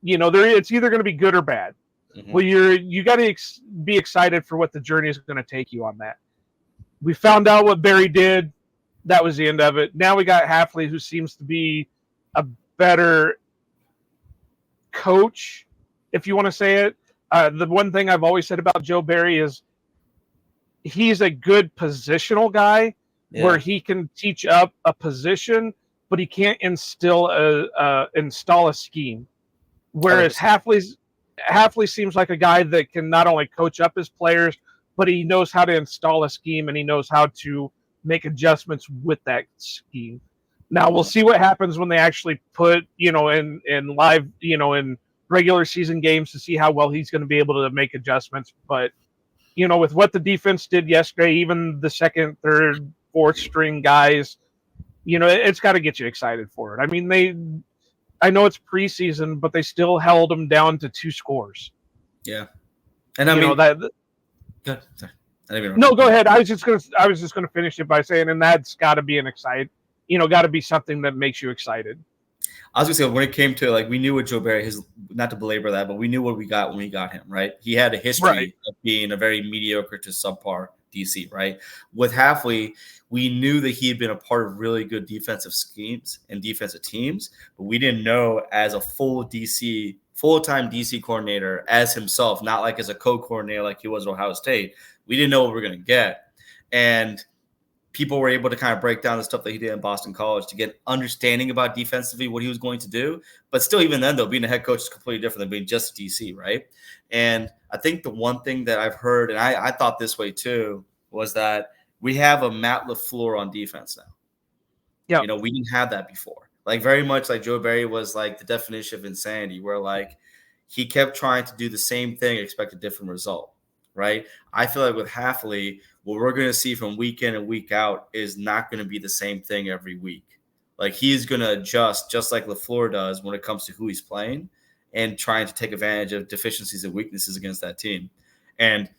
it's either going to be good or bad. Mm-hmm. Well, you got to be excited for what the journey is going to take you on that. We found out what Barry did. That was the end of it. Now we got Halfley, who seems to be a better coach, if you want to say it. The one thing I've always said about Joe Barry is he's a good positional guy where he can teach up a position, but he can't install a scheme. Whereas Halfley seems like a guy that can not only coach up his players, but he knows how to install a scheme and he knows how to make adjustments with that scheme. Now we'll see what happens when they actually put, in live, in regular season games to see how well he's going to be able to make adjustments. But, with what the defense did yesterday, even the second, third, fourth string guys, it's got to get you excited for it. I mean, I know it's preseason, but they still held them down to 2 scores. Yeah. And I You mean, know, that good. Sorry. I didn't even No, go ahead. I was just gonna finish it by saying, and that's got to be got to be something that makes you excited. I was gonna say, when it came to, like, we knew what Joe Barry, not to belabor that, but we knew what we got when we got him, right? He had a history Right. of being a very mediocre to subpar DC, right? With Halfley, we knew that he had been a part of really good defensive schemes and defensive teams, but we didn't know as a full-time DC coordinator as himself, not like as a co-coordinator like he was at Ohio State. We didn't know what we were going to get. And people were able to kind of break down the stuff that he did in Boston College to get understanding about defensively what he was going to do. But still, even then, though, being a head coach is completely different than being just a DC, right? And I think the one thing that I've heard, and I thought this way too, was that we have a Matt LaFleur on defense now. Yeah. We didn't have that before. Like, very much like Joe Barry was like the definition of insanity, where like he kept trying to do the same thing, expect a different result, right? I feel like with Halfley, what we're going to see from week in and week out is not going to be the same thing every week. Like, he's going to adjust just like LaFleur does when it comes to who he's playing and trying to take advantage of deficiencies and weaknesses against that team. And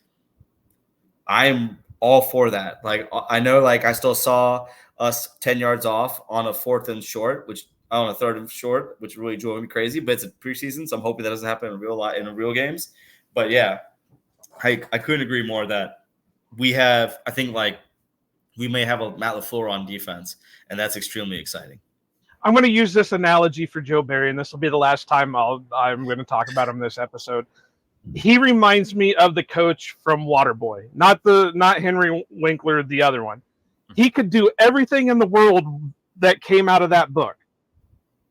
I'm all for that. Like, I know, like, I still saw us 10 yards off on a 4th and short, on a 3rd and short, which really drove me crazy, but it's a preseason, so I'm hoping that doesn't happen in real games. But yeah, I couldn't agree more that we have, I think, like, we may have a Matt LaFleur on defense, and that's extremely exciting. I'm going to use this analogy for Joe Barry, and this will be the last time I'm going to talk about him this episode. He reminds me of the coach from Waterboy, not Henry Winkler, the other one. He could do everything in the world that came out of that book.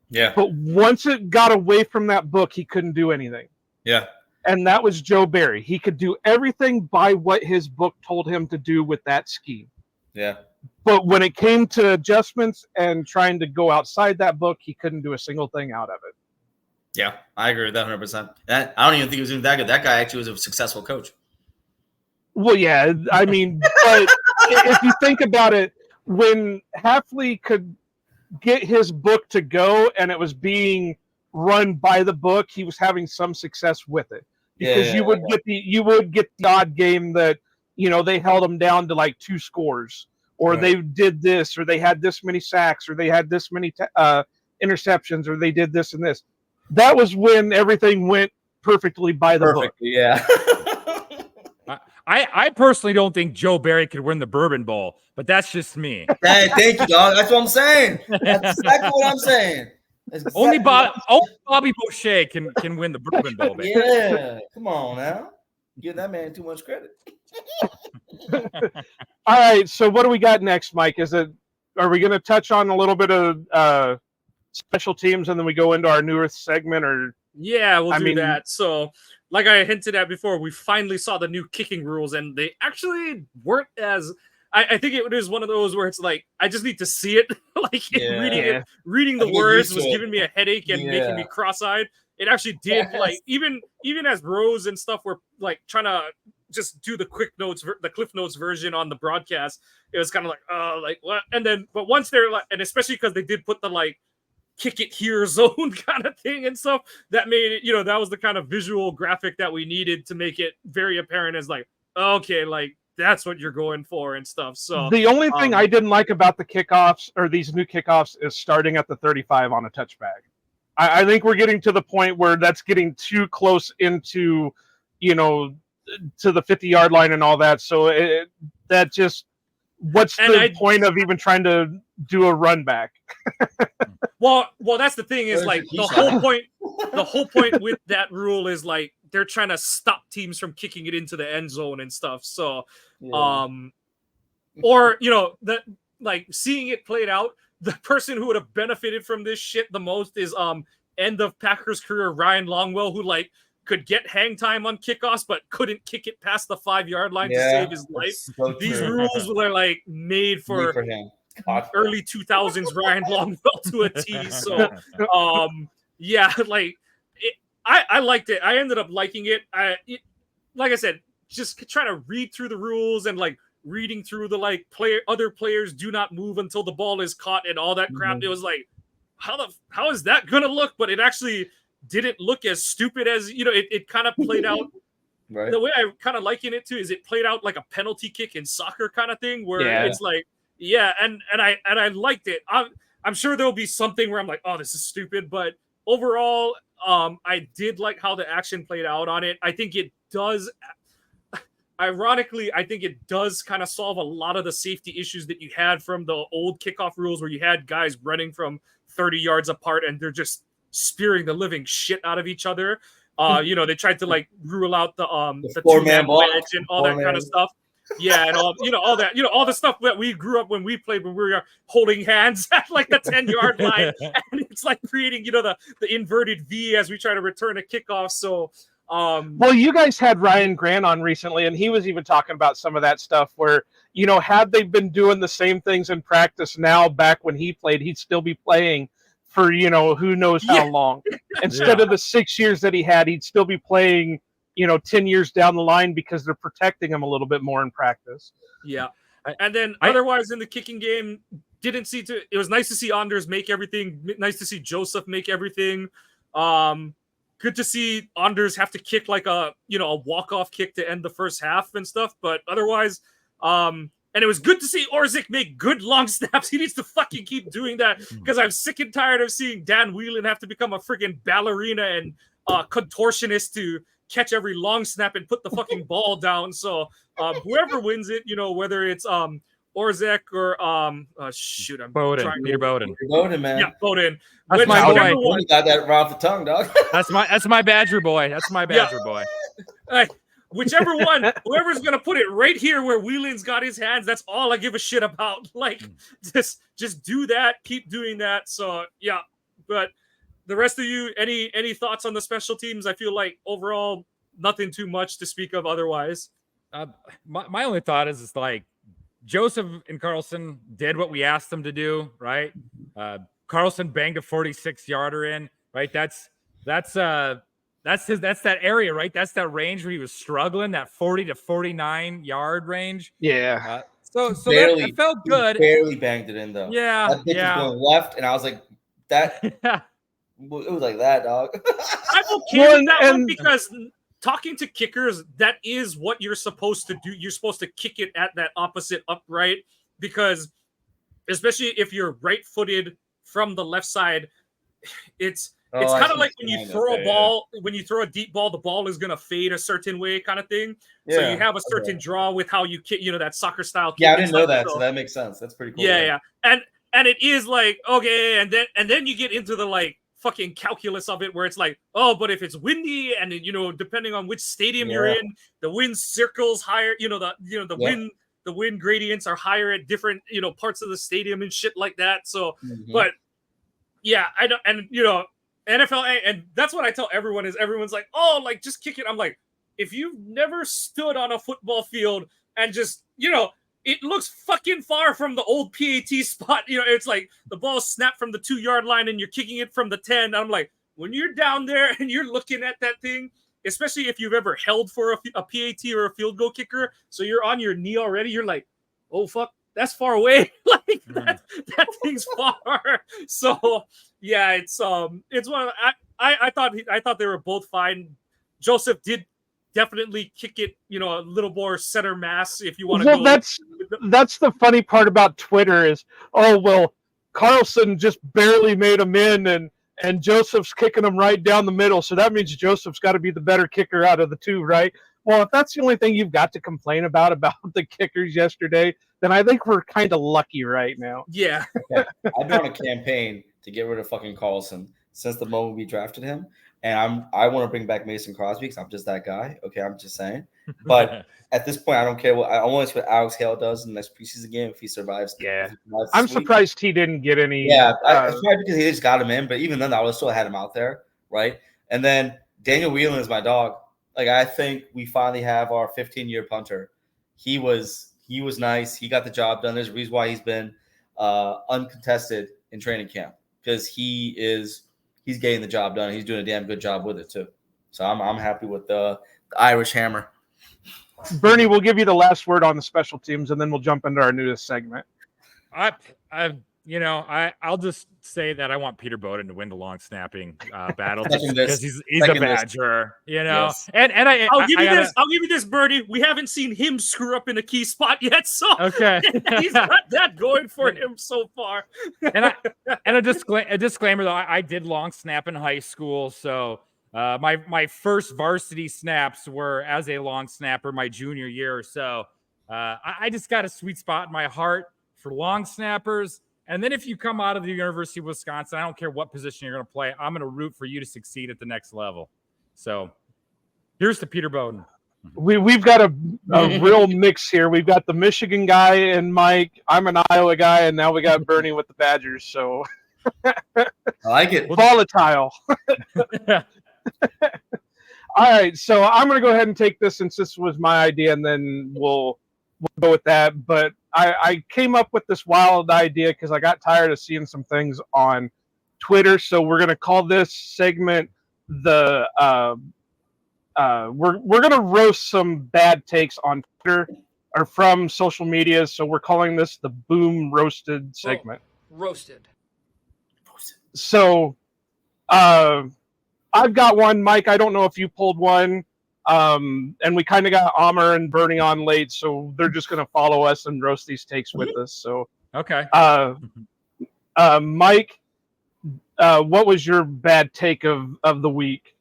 Yeah. But once it got away from that book, he couldn't do anything. Yeah. And that was Joe Barry. He could do everything by what his book told him to do with that scheme. Yeah. But when it came to adjustments and trying to go outside that book, he couldn't do a single thing out of it. Yeah, I agree with that 100%. I don't even think he was even that good. That guy actually was a successful coach. Well, yeah, I mean, but if you think about it, when Halfley could get his book to go and it was being run by the book, he was having some success with it. Because you would get the odd game that, they held him down to like 2 scores, or Right. they did this, or they had this many sacks, or they had this many interceptions, or they did this and this. That was when everything went perfectly by the book. Yeah. I personally don't think Joe Barry could win the Bourbon Bowl, but that's just me. Hey, thank you, dog. That's what I'm saying. That's exactly what I'm saying. Only Bobby Boucher can win the Bourbon Bowl, baby. Yeah, come on now. Give that man too much credit. All right, so what do we got next, Mike? Are we going to touch on a little bit of special teams and then we go into our newest segment, or? Yeah, we'll do that. So, like I hinted at before, we finally saw the new kicking rules, and they actually weren't as. I think it is one of those where it's like I just need to see it. Reading the words was giving me a headache and making me cross-eyed. It actually did, like even as Rose and stuff were like trying to just do the quick notes, the Cliff Notes version on the broadcast. It was kind of like, oh, like what? And then, but once they're like, and especially because they did put the like kick it here zone kind of thing and stuff, that made it, that was the kind of visual graphic that we needed to make it very apparent as like, okay, like that's what you're going for and stuff. So the only thing I didn't like about the kickoffs or these new kickoffs is starting at the 35 on a touchback. I think we're getting to the point where that's getting too close into, to the 50-yard line and all that. So what's the point of even trying to do a run back? Well, that's the thing is like the whole point with that rule is like they're trying to stop teams from kicking it into the end zone and stuff. So, or that like seeing it played out, the person who would have benefited from this shit the most is end of Packers career Ryan Longwell, who like could get hang time on kickoffs, but couldn't kick it past the 5-yard line to Yeah, save his life. so These true. rules were like made for him. God. early 2000s Ryan Longwell to a T. So, yeah, like I liked it. I ended up liking it. Like I said, just trying to read through the rules and like reading through the like other players do not move until the ball is caught and all that crap. It was like, how is that gonna look? But it actually didn't look as stupid as, you know, it kind of played out. Right. The way I kind of liken it to is it played out like a penalty kick in soccer kind of thing, where Yeah. it's like, yeah, and I liked it. I'm sure there'll be something where I'm like, oh, this is stupid, but overall, I did like how the action played out on it. I think it does. Ironically, I think it does kind of solve a lot of the safety issues that you had from the old kickoff rules, where you had guys running from 30 yards apart and they're just spearing the living shit out of each other. You know, they tried to like rule out the two-man wedge and all that kind of stuff. Yeah, and all that, all the stuff that we grew up when we played, when we were holding hands at like the 10-yard line, and it's like creating, the inverted V as we try to return a kickoff. So, well, you guys had Ryan Grant on recently, and he was even talking about some of that stuff where, had they been doing the same things in practice now, back when he played, he'd still be playing for, who knows how long. Instead of the 6 years that he had, he'd still be playing, 10 years down the line because they're protecting him a little bit more in practice. Yeah. And then otherwise in the kicking game, it was nice to see Anders make everything, nice to see Joseph make everything. Good to see Anders have to kick like a walk-off kick to end the first half and stuff. But otherwise, and it was good to see Orzik make good long snaps. He needs to fucking keep doing that, because I'm sick and tired of seeing Dan Whelan have to become a freaking ballerina and contortionist to catch every long snap and put the fucking ball down. So whoever wins it, whether it's Orzik or shoot, I'm Bowden, Peter Bowden. Bowden, man. Yeah, Bowden. That's my boy. You got that right off the tongue, dog. That's my Badger boy. That's my Badger boy. Whichever one, whoever's gonna put it right here where Whelan's got his hands, that's all I give a shit about. Like, just do that, keep doing that. So yeah, but the rest of you, any thoughts on the special teams? I feel like overall nothing too much to speak of otherwise. My only thought is like Joseph and Carlson did what we asked them to do, right? Carlson banged a 46-yarder in, right? That's that area, right? That's that range where he was struggling, that 40 to 49 yard range. Yeah. So that felt good. Barely banged it in though. Yeah. That bitch was going left, and I was like, that. It was like that, dog. I'm okay with that one, because talking to kickers, that is what you're supposed to do. You're supposed to kick it at that opposite upright, because especially if you're right-footed from the left side, it's kind of like when you throw a ball, when you throw a deep ball, the ball is going to fade a certain way kind of thing. Yeah. So you have a certain draw with how you kick, that soccer style kick. Yeah, I didn't know that, so that makes sense. That's pretty cool. Yeah. And it is like, okay, and then you get into the like fucking calculus of it, where it's like, oh, but if it's windy and depending on which stadium you're in, the wind circles higher, the wind gradients are higher at different parts of the stadium and shit like that. So but yeah, I don't, and NFL, and that's what I tell everyone is, everyone's like, oh, like just kick it. I'm like, if you've never stood on a football field and just it looks fucking far from the old PAT spot. It's like the ball snapped from the 2-yard line and you're kicking it from the 10. And I'm like, when you're down there and you're looking at that thing, especially if you've ever held for a PAT or a field goal kicker, so you're on your knee already, you're like, oh, fuck, that's far away. Like that thing's far. So yeah, it's one of I thought they were both fine. Joseph did definitely kick it, a little more center mass if you want to go. That's the funny part about Twitter is, oh, well, Carlson just barely made him in, and Joseph's kicking him right down the middle. So that means Joseph's got to be the better kicker out of the two, right? Well, if that's the only thing you've got to complain about the kickers yesterday, then I think we're kind of lucky right now. Yeah. I've been on a campaign to get rid of fucking Carlson since the moment we drafted him. And I want to bring back Mason Crosby because I'm just that guy. Okay, I'm just saying. But at this point, I don't care I want to see what Alex Hale does in the next preseason game if he survives. Yeah, I'm surprised he didn't get any. Yeah, it's probably because he just got him in. But even then, I would still had him out there, right? And then Daniel Whelan is my dog. Like, I think we finally have our 15-year punter. He was nice. He got the job done. There's a reason why he's been uncontested in training camp, because he's getting the job done. He's doing a damn good job with it too. So I'm happy with the Irish Hammer. Bernie, we'll give you the last word on the special teams, and then we'll jump into our newest segment. I'll just say that I want Peter Bowden to win the long snapping battle because he's a Badger, Yes. And I'll give you this, Bernie. We haven't seen him screw up in a key spot yet, so okay, he's got that going for him so far. and a disclaimer though, I did long snap in high school, so my first varsity snaps were as a long snapper my junior year or so. I just got a sweet spot in my heart for long snappers. And then if you come out of the University of Wisconsin, I don't care what position you're going to play, I'm going to root for you to succeed at the next level. So here's to Peter Bowden. We've got a real mix here. We've got the Michigan guy and Mike. I'm an Iowa guy, and now we got Bernie with the Badgers. So I like it. Volatile. All right, so I'm going to go ahead and take this since this was my idea, and then we'll go with that. But I came up with this wild idea because I got tired of seeing some things on Twitter. So we're going to call this segment the we're going to roast some bad takes on Twitter or from social media. So we're calling this the Boom Roasted segment. Roasted. So I've got one, Mike. I don't know if you pulled one. And we kind of got Amr and Bernie on late, so they're just going to follow us and roast these takes with us. So, okay. Mike, what was your bad take of the week?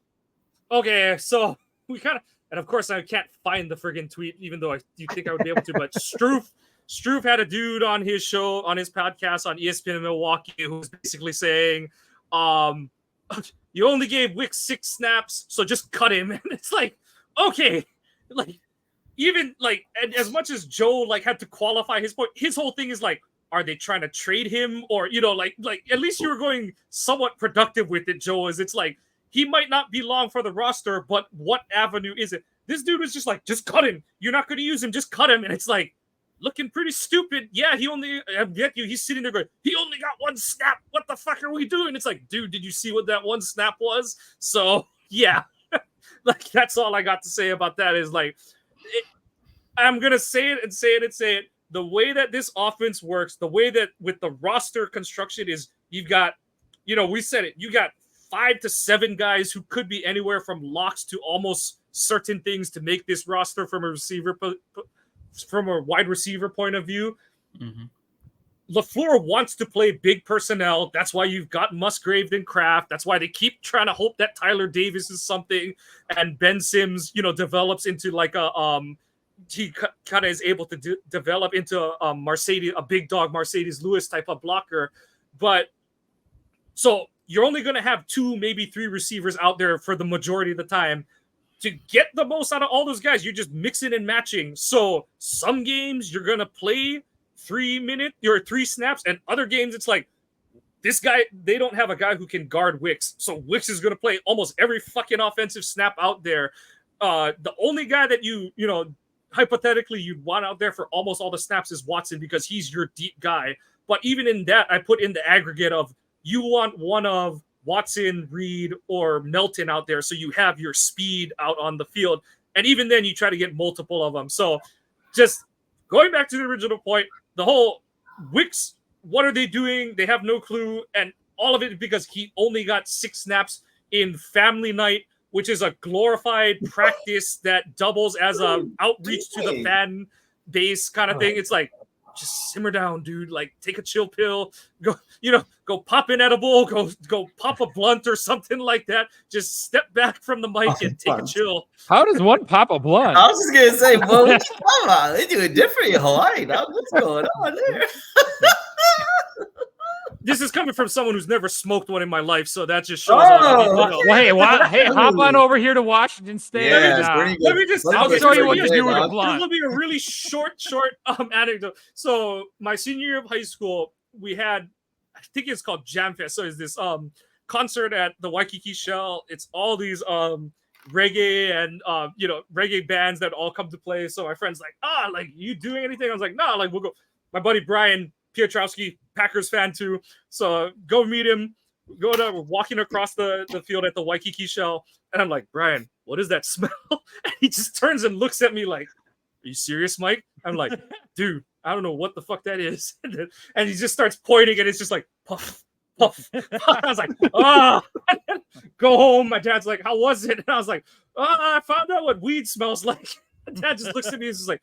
Okay, so we kind of, and of course I can't find the friggin' tweet, even though you think I would be able to. But Struve had a dude on his show, on his podcast on ESPN in Milwaukee, who was basically saying, you only gave Wicks 6 snaps, so just cut him. And it's like, okay, like, even like, and as much as Joe like had to qualify his point, his whole thing is like, are they trying to trade him, or like at least you were going somewhat productive with it, Joe. Is it's like he might not be long for the roster, but what avenue is it? This dude was just like, just cut him. You're not going to use him, just cut him. And it's like looking pretty stupid. Yeah, he's sitting there going, he only got 1 snap. What the fuck are we doing? It's like, dude, did you see what that 1 snap was? So yeah. Like, that's all I got to say about that is like, I'm going to say it and say it and say it. The way that this offense works, the way that with the roster construction is you've got, we said it, you got 5 to 7 guys who could be anywhere from locks to almost certain things to make this roster from a wide receiver point of view. Mm-hmm. LaFleur wants to play big personnel. That's why you've got Musgrave and Kraft. That's why they keep trying to hope that Tyler Davis is something and Ben Sims, develops into like he kind of is able to develop into a big dog Mercedes Lewis type of blocker. But so you're only going to have 2, maybe 3 receivers out there for the majority of the time. To get the most out of all those guys, you're just mixing and matching. So some games you're going to play 3 minutes or 3 snaps, and other games it's like this guy, they don't have a guy who can guard Wicks. So Wicks is going to play almost every fucking offensive snap out there. The only guy that hypothetically you'd want out there for almost all the snaps is Watson because he's your deep guy. But even in that, I put in the aggregate of you want one of Watson, Reed, or Melton out there so you have your speed out on the field. And even then, you try to get multiple of them. So just going back to the original point, the whole Wicks, what are they doing? They have no clue. And all of it because he only got 6 snaps in family night, which is a glorified practice that doubles as a outreach to the fan base kind of thing. It's like, just simmer down, dude. Like, take a chill pill. Go pop an edible. Go pop a blunt or something like that. Just step back from the mic and take a chill. How does one pop a blunt? I was just gonna say, bro, what you talking about? They do it different in Hawaii. Dog. What's going on there? This is coming from someone who's never smoked one in my life, so that just shows. Hey, hop on over here to Washington State. Yeah, let me just. I'll show you what to do with a blunt. This will be a really short anecdote. So my senior year of high school, we had, I think it's called Jam Fest. So it's this concert at the Waikiki Shell. It's all these reggae and reggae bands that all come to play. So my friend's like, like, you doing anything? I was like, no, like, we'll go. My buddy Brian Pietrowski, Packers fan too. So go meet him. We're walking across the field at the Waikiki Shell, and I'm like, Brian, what is that smell? And he just turns and looks at me like, are you serious, Mike? I'm like, dude, I don't know what the fuck that is. And he just starts pointing, and it's just like, puff, puff. I was like, go home. My dad's like, how was it? And I was like, I found out what weed smells like. My dad just looks at me and is just like,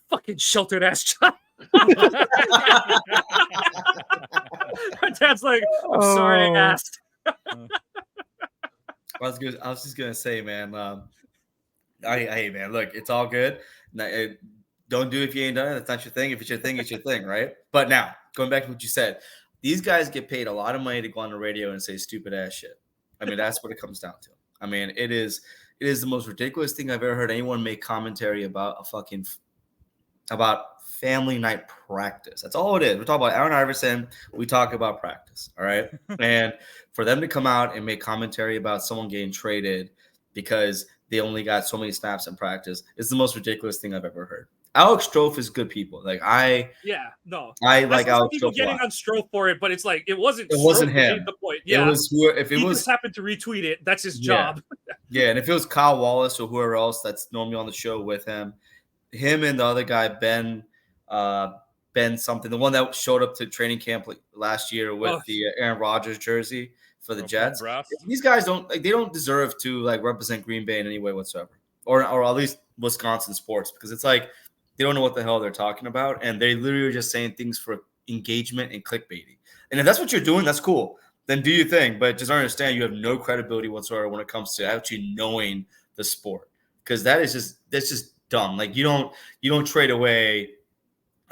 fucking sheltered ass child. My dad's like, I'm sorry I asked. I was just gonna say, man. Hey, man, look, it's all good. Don't do it if you ain't done it. That's not your thing. If it's your thing, it's your thing, right? But now, going back to what you said, these guys get paid a lot of money to go on the radio and say stupid ass shit. I mean, that's what it comes down to. I mean, it is the most ridiculous thing I've ever heard anyone make commentary about about family night practice. That's all it is. We're talking about Allen Iverson. We talk about practice. All right. And for them to come out and make commentary about someone getting traded because they only got so many snaps in practice is the most ridiculous thing I've ever heard. Alex Strofe is good people. Like I like Alex people Strofe getting on Strofe for it, but it's like it wasn't him. The point. Yeah, he just happened to retweet it. That's his job. Yeah, and if it was Kyle Wallace or whoever else that's normally on the show with him and the other guy Ben something, the one that showed up to training camp last year with the Aaron Rodgers jersey for the Jets. These guys they don't deserve to like represent Green Bay in any way whatsoever, or at least Wisconsin sports, because it's like they don't know what the hell they're talking about, and they literally are just saying things for engagement and clickbaiting. And if that's what you're doing, that's cool. Then do your thing, but just understand you have no credibility whatsoever when it comes to actually knowing the sport, because that's just dumb. Like you don't trade away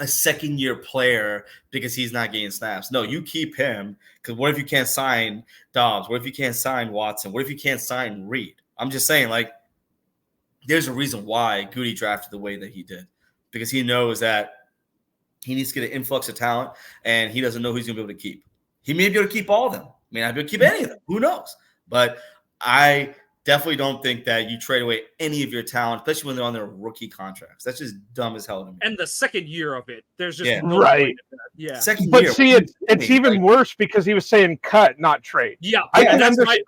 a second-year player because he's not getting snaps. No, you keep him, because what if you can't sign Dobbs? What if you can't sign Watson? What if you can't sign Reed? I'm just saying, like, there's a reason why Goody drafted the way that he did, because he knows that he needs to get an influx of talent, and he doesn't know who he's going to be able to keep. He may be able to keep all of them. May not be able to keep any of them. Who knows? But I definitely don't think that you trade away any of your talent, especially when they're on their rookie contracts. That's just dumb as hell to me. And the second year of it, there's just no right. point in that. Yeah. Second But year, see, it's even worse because he was saying cut, not trade. Yeah, that's my point.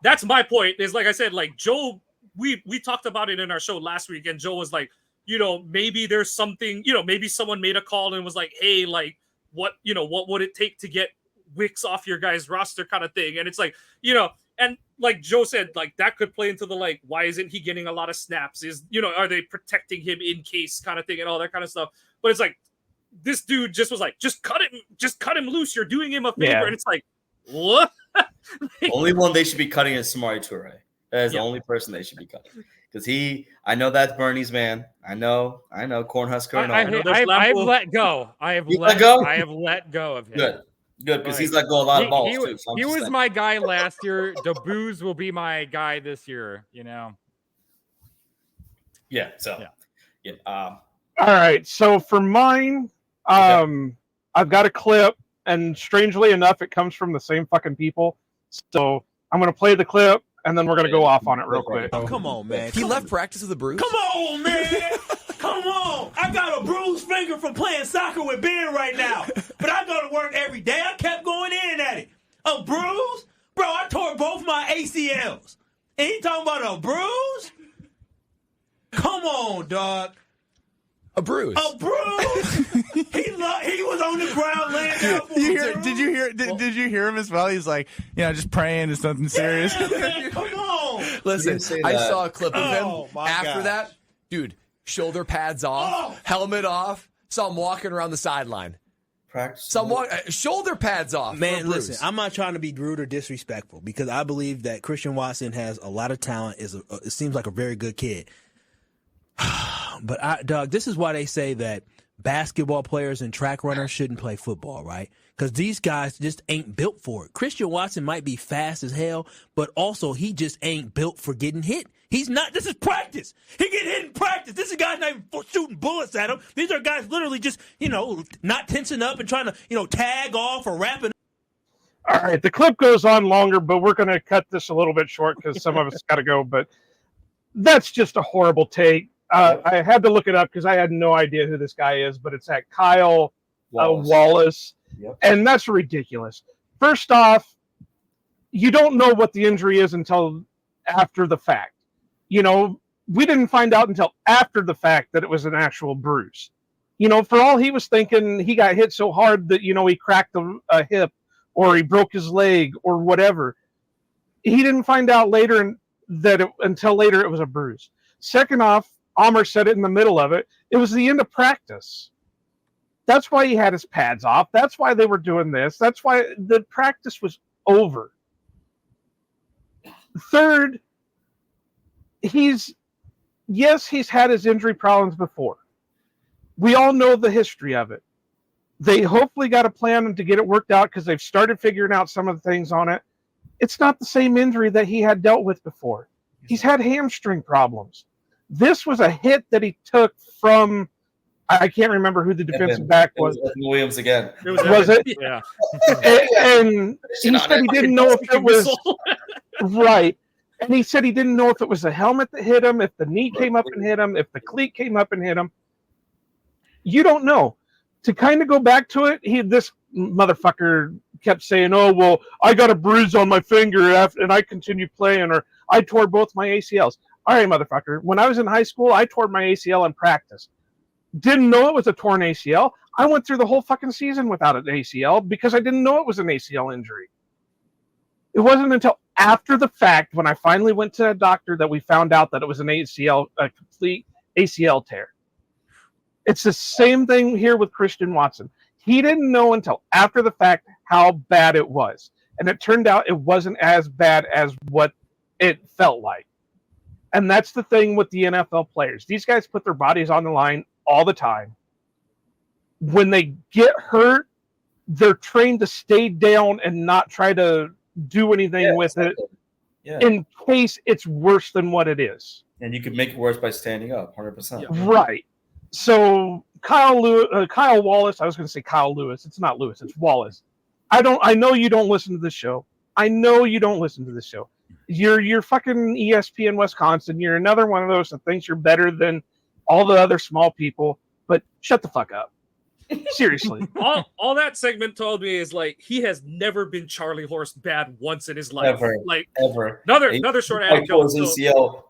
That's my point. Is like I said, like Joe, we talked about it in our show last week, and Joe was like, maybe there's something, maybe someone made a call and was like, hey, like what would it take to get Wicks off your guys' roster kind of thing. And it's like, and like Joe said, like that could play into the like, why isn't he getting a lot of snaps? Are they protecting him in case kind of thing and all that kind of stuff? But it's like this dude just was like, just cut him loose. You're doing him a favor. Yeah. And it's like, what? Only one they should be cutting is Samori Toure. That is the only person they should be cutting. Because I know that's Bernie's man. I know, Cornhusker. I've let go. I have let go of him. Good, because he's let go a lot of balls too. So he was my guy last year. DeBooz will be my guy this year. Yeah. All right. So for mine, I've got a clip, and strangely enough, it comes from the same fucking people. So I'm gonna play the clip, and then we're gonna go off on it real quick. Oh, come on, man. He left practice with a bruise? Come on, man. Come on. I got a bruised finger from playing soccer with Ben right now. But I go to work every day. I kept going in at it. A bruise? Bro, I tore both my ACLs. And he talking about a bruise? Come on, dog. A bruise. A bruise? He was on the ground laying down for Did you hear him as well? He's like, just praying is something serious. Yeah, man, come on. Listen, I saw a clip of him after that. Dude, shoulder pads off, helmet off. Saw him walking around the sideline. Practice. Shoulder pads off. Man, listen, I'm not trying to be rude or disrespectful, because I believe that Christian Watson has a lot of talent. It seems like a very good kid. But, Doug, this is why they say that basketball players and track runners shouldn't play football, right? Because these guys just ain't built for it. Christian Watson might be fast as hell, but also he just ain't built for getting hit. He's not. This is practice. He get hit in practice. This is guys not even shooting bullets at him. These are guys literally just, not tensing up and trying to, tag off or wrapping. All right, the clip goes on longer, but we're going to cut this a little bit short because some of us got to go. But that's just a horrible take. I had to look it up because I had no idea who this guy is, but it's at Kyle Wallace. Yep. And that's ridiculous. First off, you don't know what the injury is until after the fact. You know, we didn't find out until after the fact that it was an actual bruise. You know, for all he was thinking, he got hit so hard that, you know, he cracked a hip or he broke his leg or whatever. He didn't find out later until later it was a bruise. Second off, Amr said it in the middle of it. It was the end of practice. That's why he had his pads off. That's why they were doing this. That's why the practice was over. Third, he's had his injury problems before. We all know the history of it. They hopefully got a plan to get it worked out because they've started figuring out some of the things on it. It's not the same injury that he had dealt with before. He's had hamstring problems. This was a hit that he took from, I can't remember who the defensive back was. It was Williams again. Was it? Yeah. And he said he didn't know if it was right. And he said he didn't know if it was the helmet that hit him, if the knee came up and hit him, if the cleat came up and hit him. You don't know. To kind of go back to it, this motherfucker kept saying, "Oh, well, I got a bruise on my finger and I continued playing, or I tore both my ACLs." All right, motherfucker. When I was in high school, I tore my ACL in practice. Didn't know it was a torn ACL. I went through the whole fucking season without an ACL because I didn't know it was an ACL injury. It wasn't until after the fact when I finally went to a doctor that we found out that it was an ACL, a complete ACL tear. It's the same thing here with Christian Watson. He didn't know until after the fact how bad it was. And it turned out it wasn't as bad as what it felt like. And that's the thing with the NFL players. These guys put their bodies on the line all the time. When they get hurt, they're trained to stay down and not try to do anything with it in case it's worse than what it is. And you could make it worse by standing up, 100%. Right. So Kyle Wallace, I was going to say Kyle Lewis. It's not Lewis, it's Wallace. I know you don't listen to this show. You're fucking ESPN Wisconsin. You're another one of those that thinks you're better than all the other small people, but shut the fuck up. Seriously. all that segment told me is like he has never been Charlie Horse bad once in his life. Ever. Another short anecdote. ACL,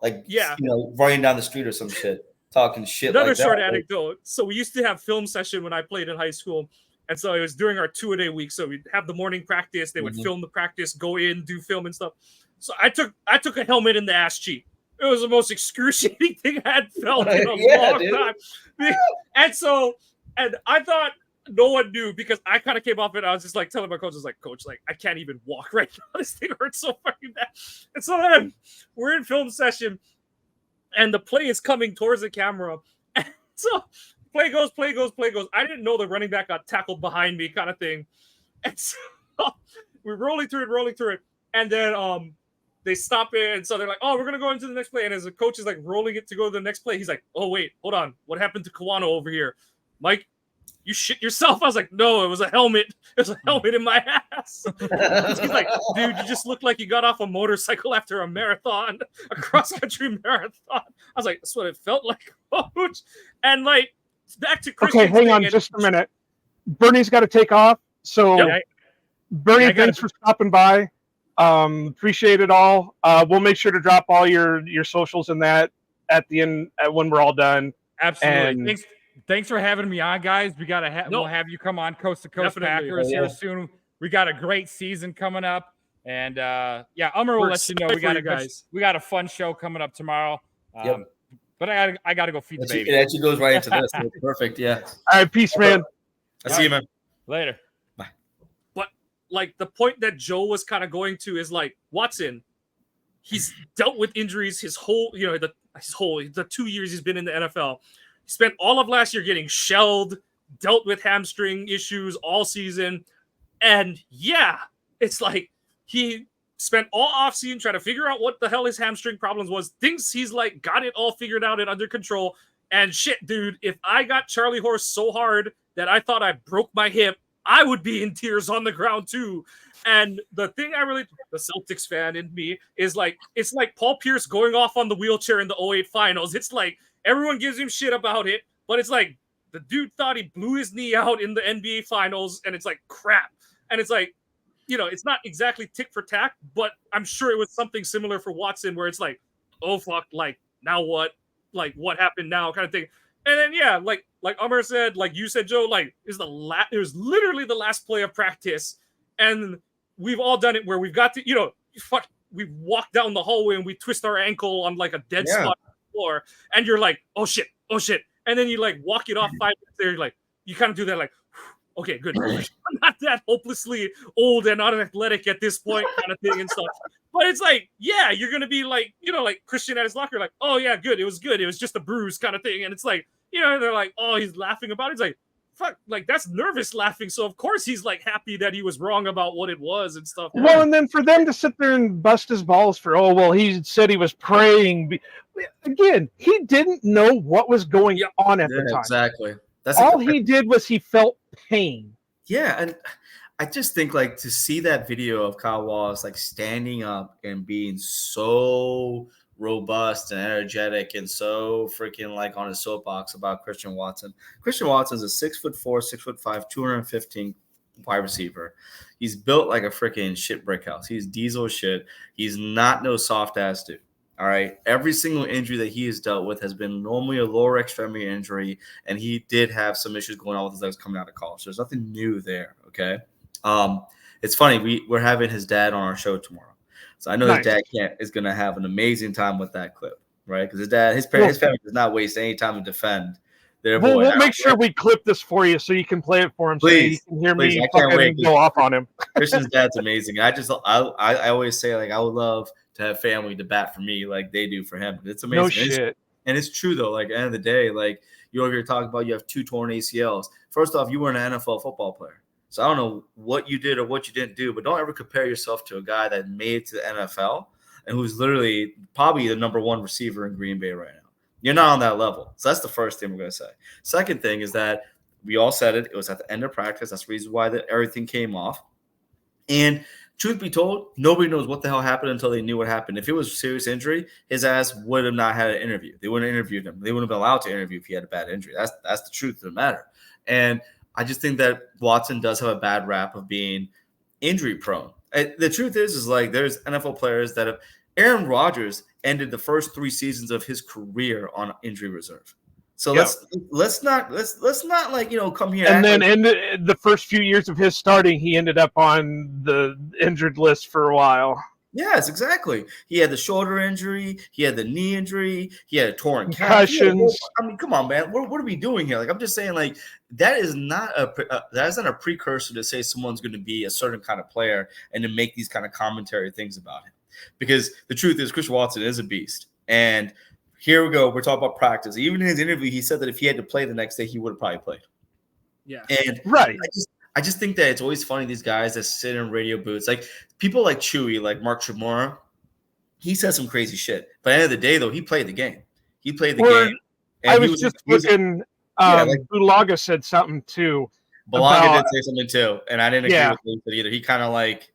running down the street or some shit, talking shit. Another short anecdote. So we used to have film session when I played in high school. And so it was during our 2-a-day week. So we'd have the morning practice. They would film the practice, go in, do film and stuff. So I took a helmet in the ass cheek. It was the most excruciating thing I had felt in a long time. And I thought no one knew because I kind of came off it. I was just like telling my coach, Coach, I can't even walk right now. This thing hurts so fucking bad. And so then we're in film session and the play is coming towards the camera. And so play goes. I didn't know the running back got tackled behind me kind of thing. And so we're rolling through it. And then they stop it. And so they're like, "Oh, we're going to go into the next play." And as the coach is like rolling it to go to the next play, he's like, "Oh, wait, hold on. What happened to Kawano over here? Mike, you shit yourself." I was like, "No, it was a helmet. It was a helmet in my ass." He's like, "Dude, you just look like you got off a motorcycle after a marathon, a cross-country marathon." I was like, "That's what it felt like, coach." And like, back to Christian. Okay, hang on just a minute. Bernie's got to take off. So, Bernie, thanks for stopping by. Appreciate it all. We'll make sure to drop all your socials in that at the end when we're all done. Absolutely. And thanks for having me on, guys. We gotta we'll have you come on Coast to Coast Packers here soon. We got a great season coming up, and Umar will let you know we got a fun show coming up tomorrow. But I gotta go feed the baby. It actually goes right into this. It's perfect. Yeah. All right, peace, man. I see you, man. Later. Bye. But like the point that Joe was kind of going to is like Watson. He's dealt with injuries his whole, the 2 years he's been in the NFL. He spent all of last year getting shelled, dealt with hamstring issues all season. And it's like he spent all offseason trying to figure out what the hell his hamstring problems was. Thinks he's like got it all figured out and under control. And shit, dude, if I got Charlie Horse so hard that I thought I broke my hip I would be in tears on the ground too. And the thing the Celtics fan in me is like, it's like Paul Pierce going off on the wheelchair in the 08 finals. It's like everyone gives him shit about it, but it's like the dude thought he blew his knee out in the NBA finals, and it's like crap. And it's like, it's not exactly tick for tack, but I'm sure it was something similar for Watson, where it's like, oh fuck, like now what? Like what happened now, kind of thing. And then like Amar said, like you said, Joe, like it was literally the last play of practice, and we've all done it where we've got to, we walk down the hallway and we twist our ankle on like a dead spot on the floor, and you're like, oh shit, and then you like walk it off 5 minutes there, you're like, you kind of do that, like, okay, good. I'm not that hopelessly old and unathletic at this point, kind of thing and stuff. But it's like, yeah, you're gonna be like, like Christian at his locker, like, oh yeah, good. It was just a bruise, kind of thing. And it's like, they're like, oh, he's laughing about it. It's like, fuck, like that's nervous laughing. So of course he's like happy that he was wrong about what it was and stuff. Well, and then for them to sit there and bust his balls for, oh well, he said he was praying. Again, he didn't know what was going on at the time. Exactly. That's all he did was he felt pain. Yeah, and I just think like to see that video of Kyle Wallace like standing up and being so robust and energetic and so freaking like on his soapbox about Christian Watson. Christian Watson's a 6'4", 6'5", 215 wide receiver. He's built like a freaking shit brick house. He's diesel shit. He's not no soft ass dude. All right. Every single injury that he has dealt with has been normally a lower extremity injury, and he did have some issues going on with his legs coming out of college. There's nothing new there. Okay. It's funny. We're having his dad on our show tomorrow. So I know his dad is going to have an amazing time with that clip, right? Because his family does not waste any time to defend their boy. We'll make sure we clip this for you so you can play it for him. Please, so you can hear please. me I can't wait. go off on him. Christian's dad's amazing. I always say like I would love to have family to bat for me like they do for him. It's amazing. No shit. And it's true though. Like at the end of the day, like you're over here talking about you have 2 torn ACLs. First off, you were an NFL football player. So I don't know what you did or what you didn't do, but don't ever compare yourself to a guy that made it to the NFL and who's literally probably the number 1 receiver in Green Bay right now. You're not on that level. So that's the first thing we're going to say. Second thing is that we all said it. It was at the end of practice. That's the reason why everything came off. And truth be told, nobody knows what the hell happened until they knew what happened. If it was a serious injury, his ass would have not had an interview. They wouldn't have interviewed him. They wouldn't have been allowed to interview if he had a bad injury. That's the truth of the matter. And I just think that Watson does have a bad rap of being injury prone. The truth is like there's NFL players that have – Aaron Rodgers ended the first 3 seasons of his career on injury reserve. So let's not like, come here. And then in the first few years of his starting, he ended up on the injured list for a while. Yes, exactly. He had the shoulder injury. He had the knee injury. He had a torn concussions. I mean, come on, man. What are we doing here? Like, I'm just saying, like, that is not a precursor to say someone's going to be a certain kind of player and to make these kind of commentary things about him. Because the truth is, Christian Watson is a beast. And here we go. We're talking about practice. Even in his interview, he said that if he had to play the next day, he would have probably played. Yeah. And I just think that it's always funny, these guys that sit in radio booths, like people like Chewy, like Mark Tremora, he says some crazy shit. But at the end of the day, though, he played the game. He played the game. And I was just looking, Bulaga said something too. Bulaga did say something too, and I didn't agree with it either. He kind of like,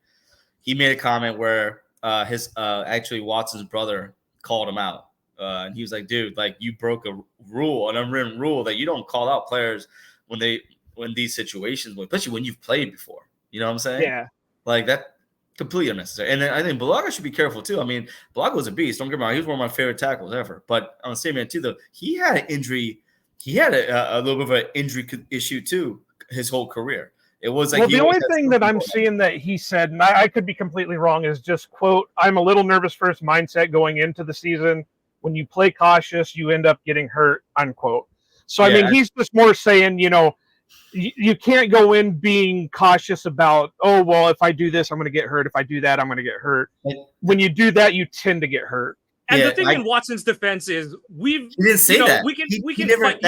he made a comment where actually Watson's brother called him out. And he was like, dude, like you broke a rule, an unwritten rule that you don't call out players when these situations, especially when you've played before. You know what I'm saying? Yeah. Like that, completely unnecessary. And then I think Bulaga should be careful too. I mean, Bulaga was a beast. Don't get me wrong. He was one of my favorite tackles ever. But on the same end too, though, he had an injury. He had a little bit of an injury issue too his whole career. It was like the only thing that I'm seeing that he said, and I could be completely wrong, is just quote, "I'm a little nervous first mindset going into the season. When you play cautious, you end up getting hurt," unquote. So I mean, he's just more saying, you can't go in being cautious about, oh, well, if I do this, I'm going to get hurt. If I do that, I'm going to get hurt. When you do that, you tend to get hurt. And the thing in Watson's defense is he didn't say that. We can fight,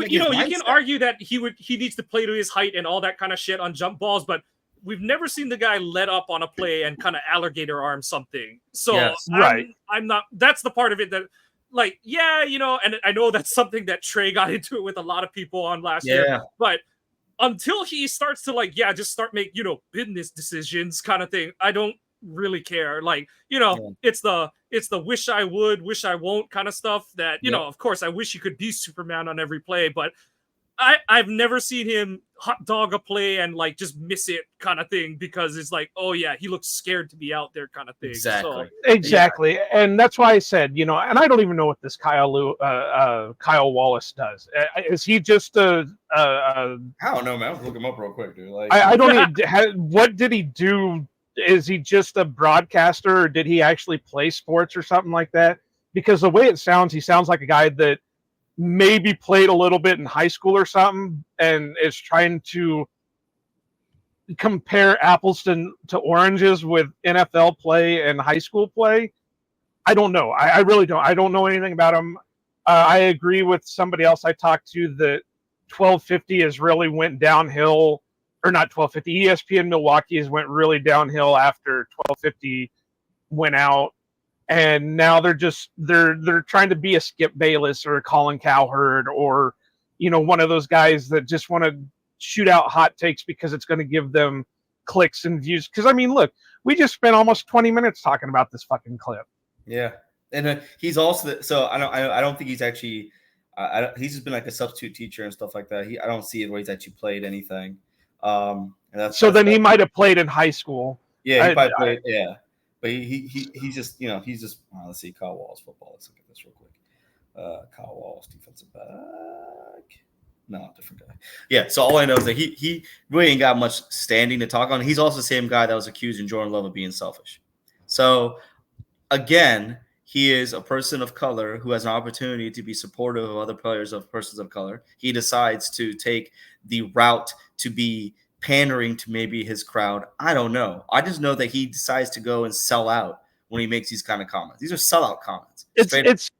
you can argue that he needs to play to his height and all that kind of shit on jump balls, but we've never seen the guy let up on a play and kind of alligator arm something. So I'm not. That's the part of it that, like, and I know that's something that Trey got into it with a lot of people on last year, but until he starts to like, just start make, business decisions kind of thing, I don't really care. Like, it's the wish I would, wish I won't kind of stuff that, of course I wish he could be Superman on every play, but I've never seen him hot dog a play and like just miss it kind of thing, because it's like, oh yeah, he looks scared to be out there kind of thing. Exactly. And that's why I said, and I don't even know what this Kyle Wallace does. Is he just I don't know, man. I'll look him up real quick, dude. Like, I don't even, what did he do? Is he just a broadcaster, or did he actually play sports or something like that? Because the way it sounds, he sounds like a guy that maybe played a little bit in high school or something and is trying to compare apples to oranges with NFL play and high school play. I don't know. I really don't. I don't know anything about him. I agree with somebody else I talked to that 1250 has really went downhill, or not 1250. ESPN Milwaukee has went really downhill after 1250 went out. And now they're trying to be a Skip Bayless or a Colin Cowherd, or, one of those guys that just want to shoot out hot takes because it's going to give them clicks and views. Because, I mean, look, we just spent almost 20 minutes talking about this fucking clip. Yeah. And he's also, so I don't think he's actually, he's just been like a substitute teacher and stuff like that. I don't see it where he's actually played anything. Then he might have played in high school. Yeah, he probably played, yeah. But he's just, let's see, Kyle Wallace football. Let's look at this real quick. Kyle Wallace, defensive back. No, different guy. Yeah, so all I know is that he really ain't got much standing to talk on. He's also the same guy that was accusing Jordan Love of being selfish. So, again, he is a person of color who has an opportunity to be supportive of other persons of color. He decides to take the route to be pandering to maybe his crowd. I don't know. I just know that he decides to go and sell out when he makes these kind of comments. These are sellout comments. It's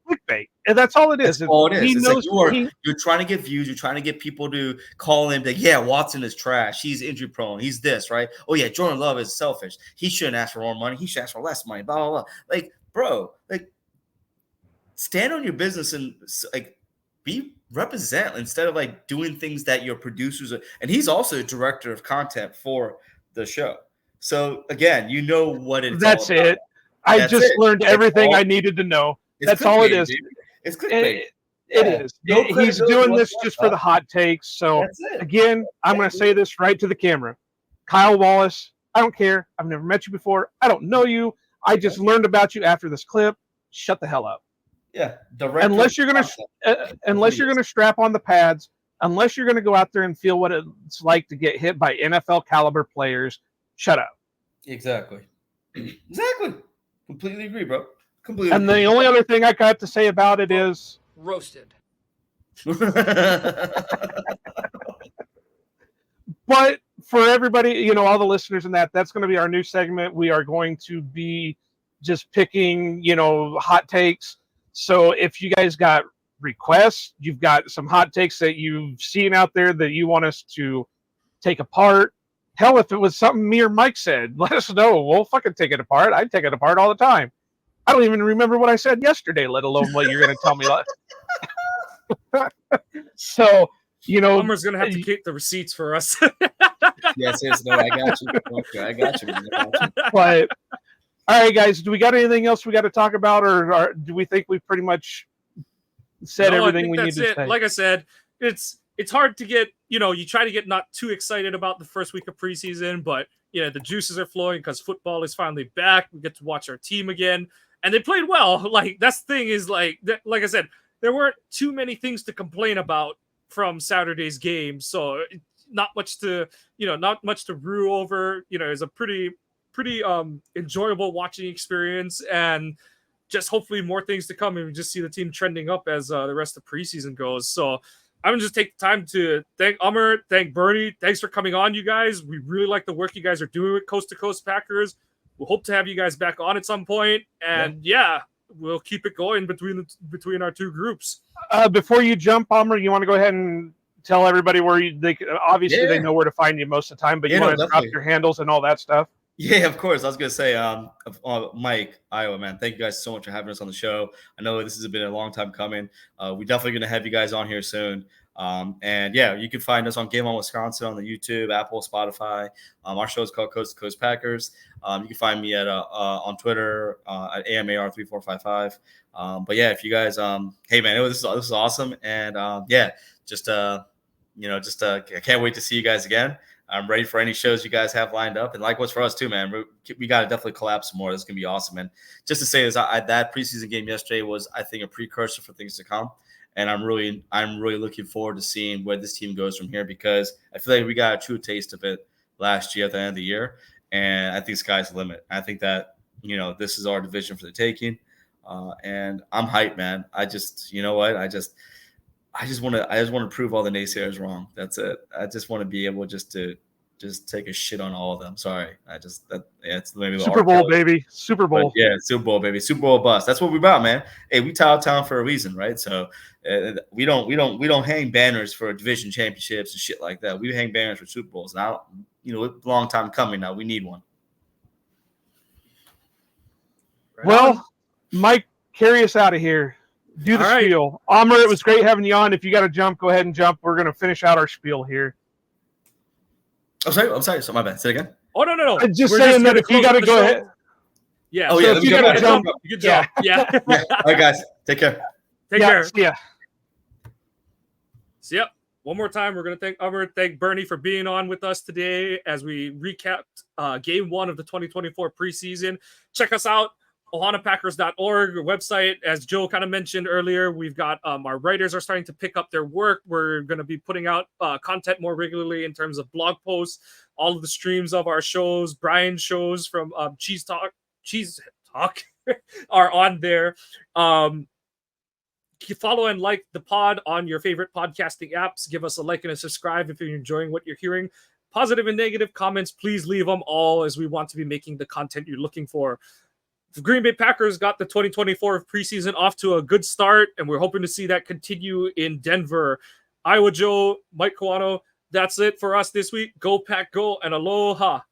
clickbait, and that's all it is. That's all it is. It's like you're trying to get views. You're trying to get people to call him like, yeah, Watson is trash. He's injury prone. He's this, right? Oh yeah, Jordan Love is selfish. He shouldn't ask for more money. He should ask for less money. Blah blah blah. Like, bro, like, stand on your business and like represent instead of like doing things that your producers are. And he's also a director of content for the show. So again, what it's that's all about. It. I just learned everything I needed to know. That's all it is. Dude. It's clickbait. It is. He's doing this just for the hot takes. So again, I'm going to say this right to the camera. Kyle Wallace, I don't care. I've never met you before. I don't know you. I just learned about you after this clip. Shut the hell up. Yeah, unless you're gonna strap on the pads, unless you're gonna go out there and feel what it's like to get hit by NFL caliber players, shut up. Exactly. Completely agree, bro. Completely. And the only other thing I got to say about it is roasted. But for everybody, all the listeners and that's going to be our new segment. We are going to be just picking, hot takes. So if you guys got requests, you've got some hot takes that you've seen out there that you want us to take apart. Hell, if it was something me or Mike said, let us know. We'll fucking take it apart. I take it apart all the time. I don't even remember what I said yesterday, let alone what you're going to tell me. So, Homer's going to have to keep the receipts for us. Yes, no, I got you. Okay, I got you. But all right, guys, do we got anything else we got to talk about, or do we think we pretty much said everything we need to say? Like I said, it's hard to get, you try to get not too excited about the first week of preseason, but the juices are flowing because football is finally back. We get to watch our team again, and they played well. Like, that's the thing is, like I said, there weren't too many things to complain about from Saturday's game, so not much to rue over. It's a pretty enjoyable watching experience, and just hopefully more things to come, and we just see the team trending up as the rest of preseason goes. So I'm gonna just take the time to thank Umar, thank Bernie. Thanks for coming on, you guys. We really like the work you guys are doing with Coast to Coast Packers. We'll hope to have you guys back on at some point, and we'll keep it going between our two groups. Before you jump, Umar, you want to go ahead and tell everybody where they know where to find you most of the time, but you want to drop your handles and all that stuff? Yeah, of course. I was gonna say, Mike, Iowa, man. Thank you guys so much for having us on the show. I know this has been a long time coming. We're definitely gonna have you guys on here soon. And yeah, you can find us on Game On Wisconsin on the YouTube, Apple, Spotify. Our show is called Coast to Coast Packers. You can find me at on Twitter at AMAR3455. But yeah, if you guys, hey man, this is awesome, and yeah, just I can't wait to see you guys again. I'm ready for any shows you guys have lined up, and likewise for us too, man. We got to definitely collab some more. This is gonna be awesome, and just to say, that preseason game yesterday was, I think, a precursor for things to come, and I'm really looking forward to seeing where this team goes from here, because I feel like we got a true taste of it last year at the end of the year, and I think sky's the limit. I think that this is our division for the taking, and I'm hyped, man. I just want to prove all the naysayers wrong. That's it. I just want to be able to take a shit on all of them. Sorry. It's maybe the Super Bowl, baby. Super Bowl. But yeah, Super Bowl, baby. Super Bowl bust. That's what we're about, man. Hey, we Tile Town for a reason, right? So we don't hang banners for division championships and shit like that. We hang banners for Super Bowls. Now, it's a long time coming now. We need one. Well, Mike, carry us out of here. Do the spiel. Amr, it was great having you on. If you got to jump, go ahead and jump. We're going to finish out our spiel here. I'm sorry. So my bad. Say it again. Oh, no. I'm just saying that if you got to go ahead. Yeah. Oh, yeah. If you got to jump. You can jump. Yeah. All right, guys. Take care. Take care. Yeah. So, yep. One more time, we're going to thank Bernie for being on with us today as we recapped Game 1 of the 2024 preseason. Check us out. OhanaPackers.org website. As Joe kind of mentioned earlier, we've got our writers are starting to pick up their work. We're going to be putting out content more regularly in terms of blog posts, all of the streams of our shows, Brian's shows from Cheese Talk are on there. Follow and like the pod on your favorite podcasting apps. Give us a like and a subscribe if you're enjoying what you're hearing. Positive and negative comments, please leave them all, as we want to be making the content you're looking for. The Green Bay Packers got the 2024 preseason off to a good start, and we're hoping to see that continue in Denver. Iowa Joe, Mike Kawano, that's it for us this week. Go Pack, go, and aloha.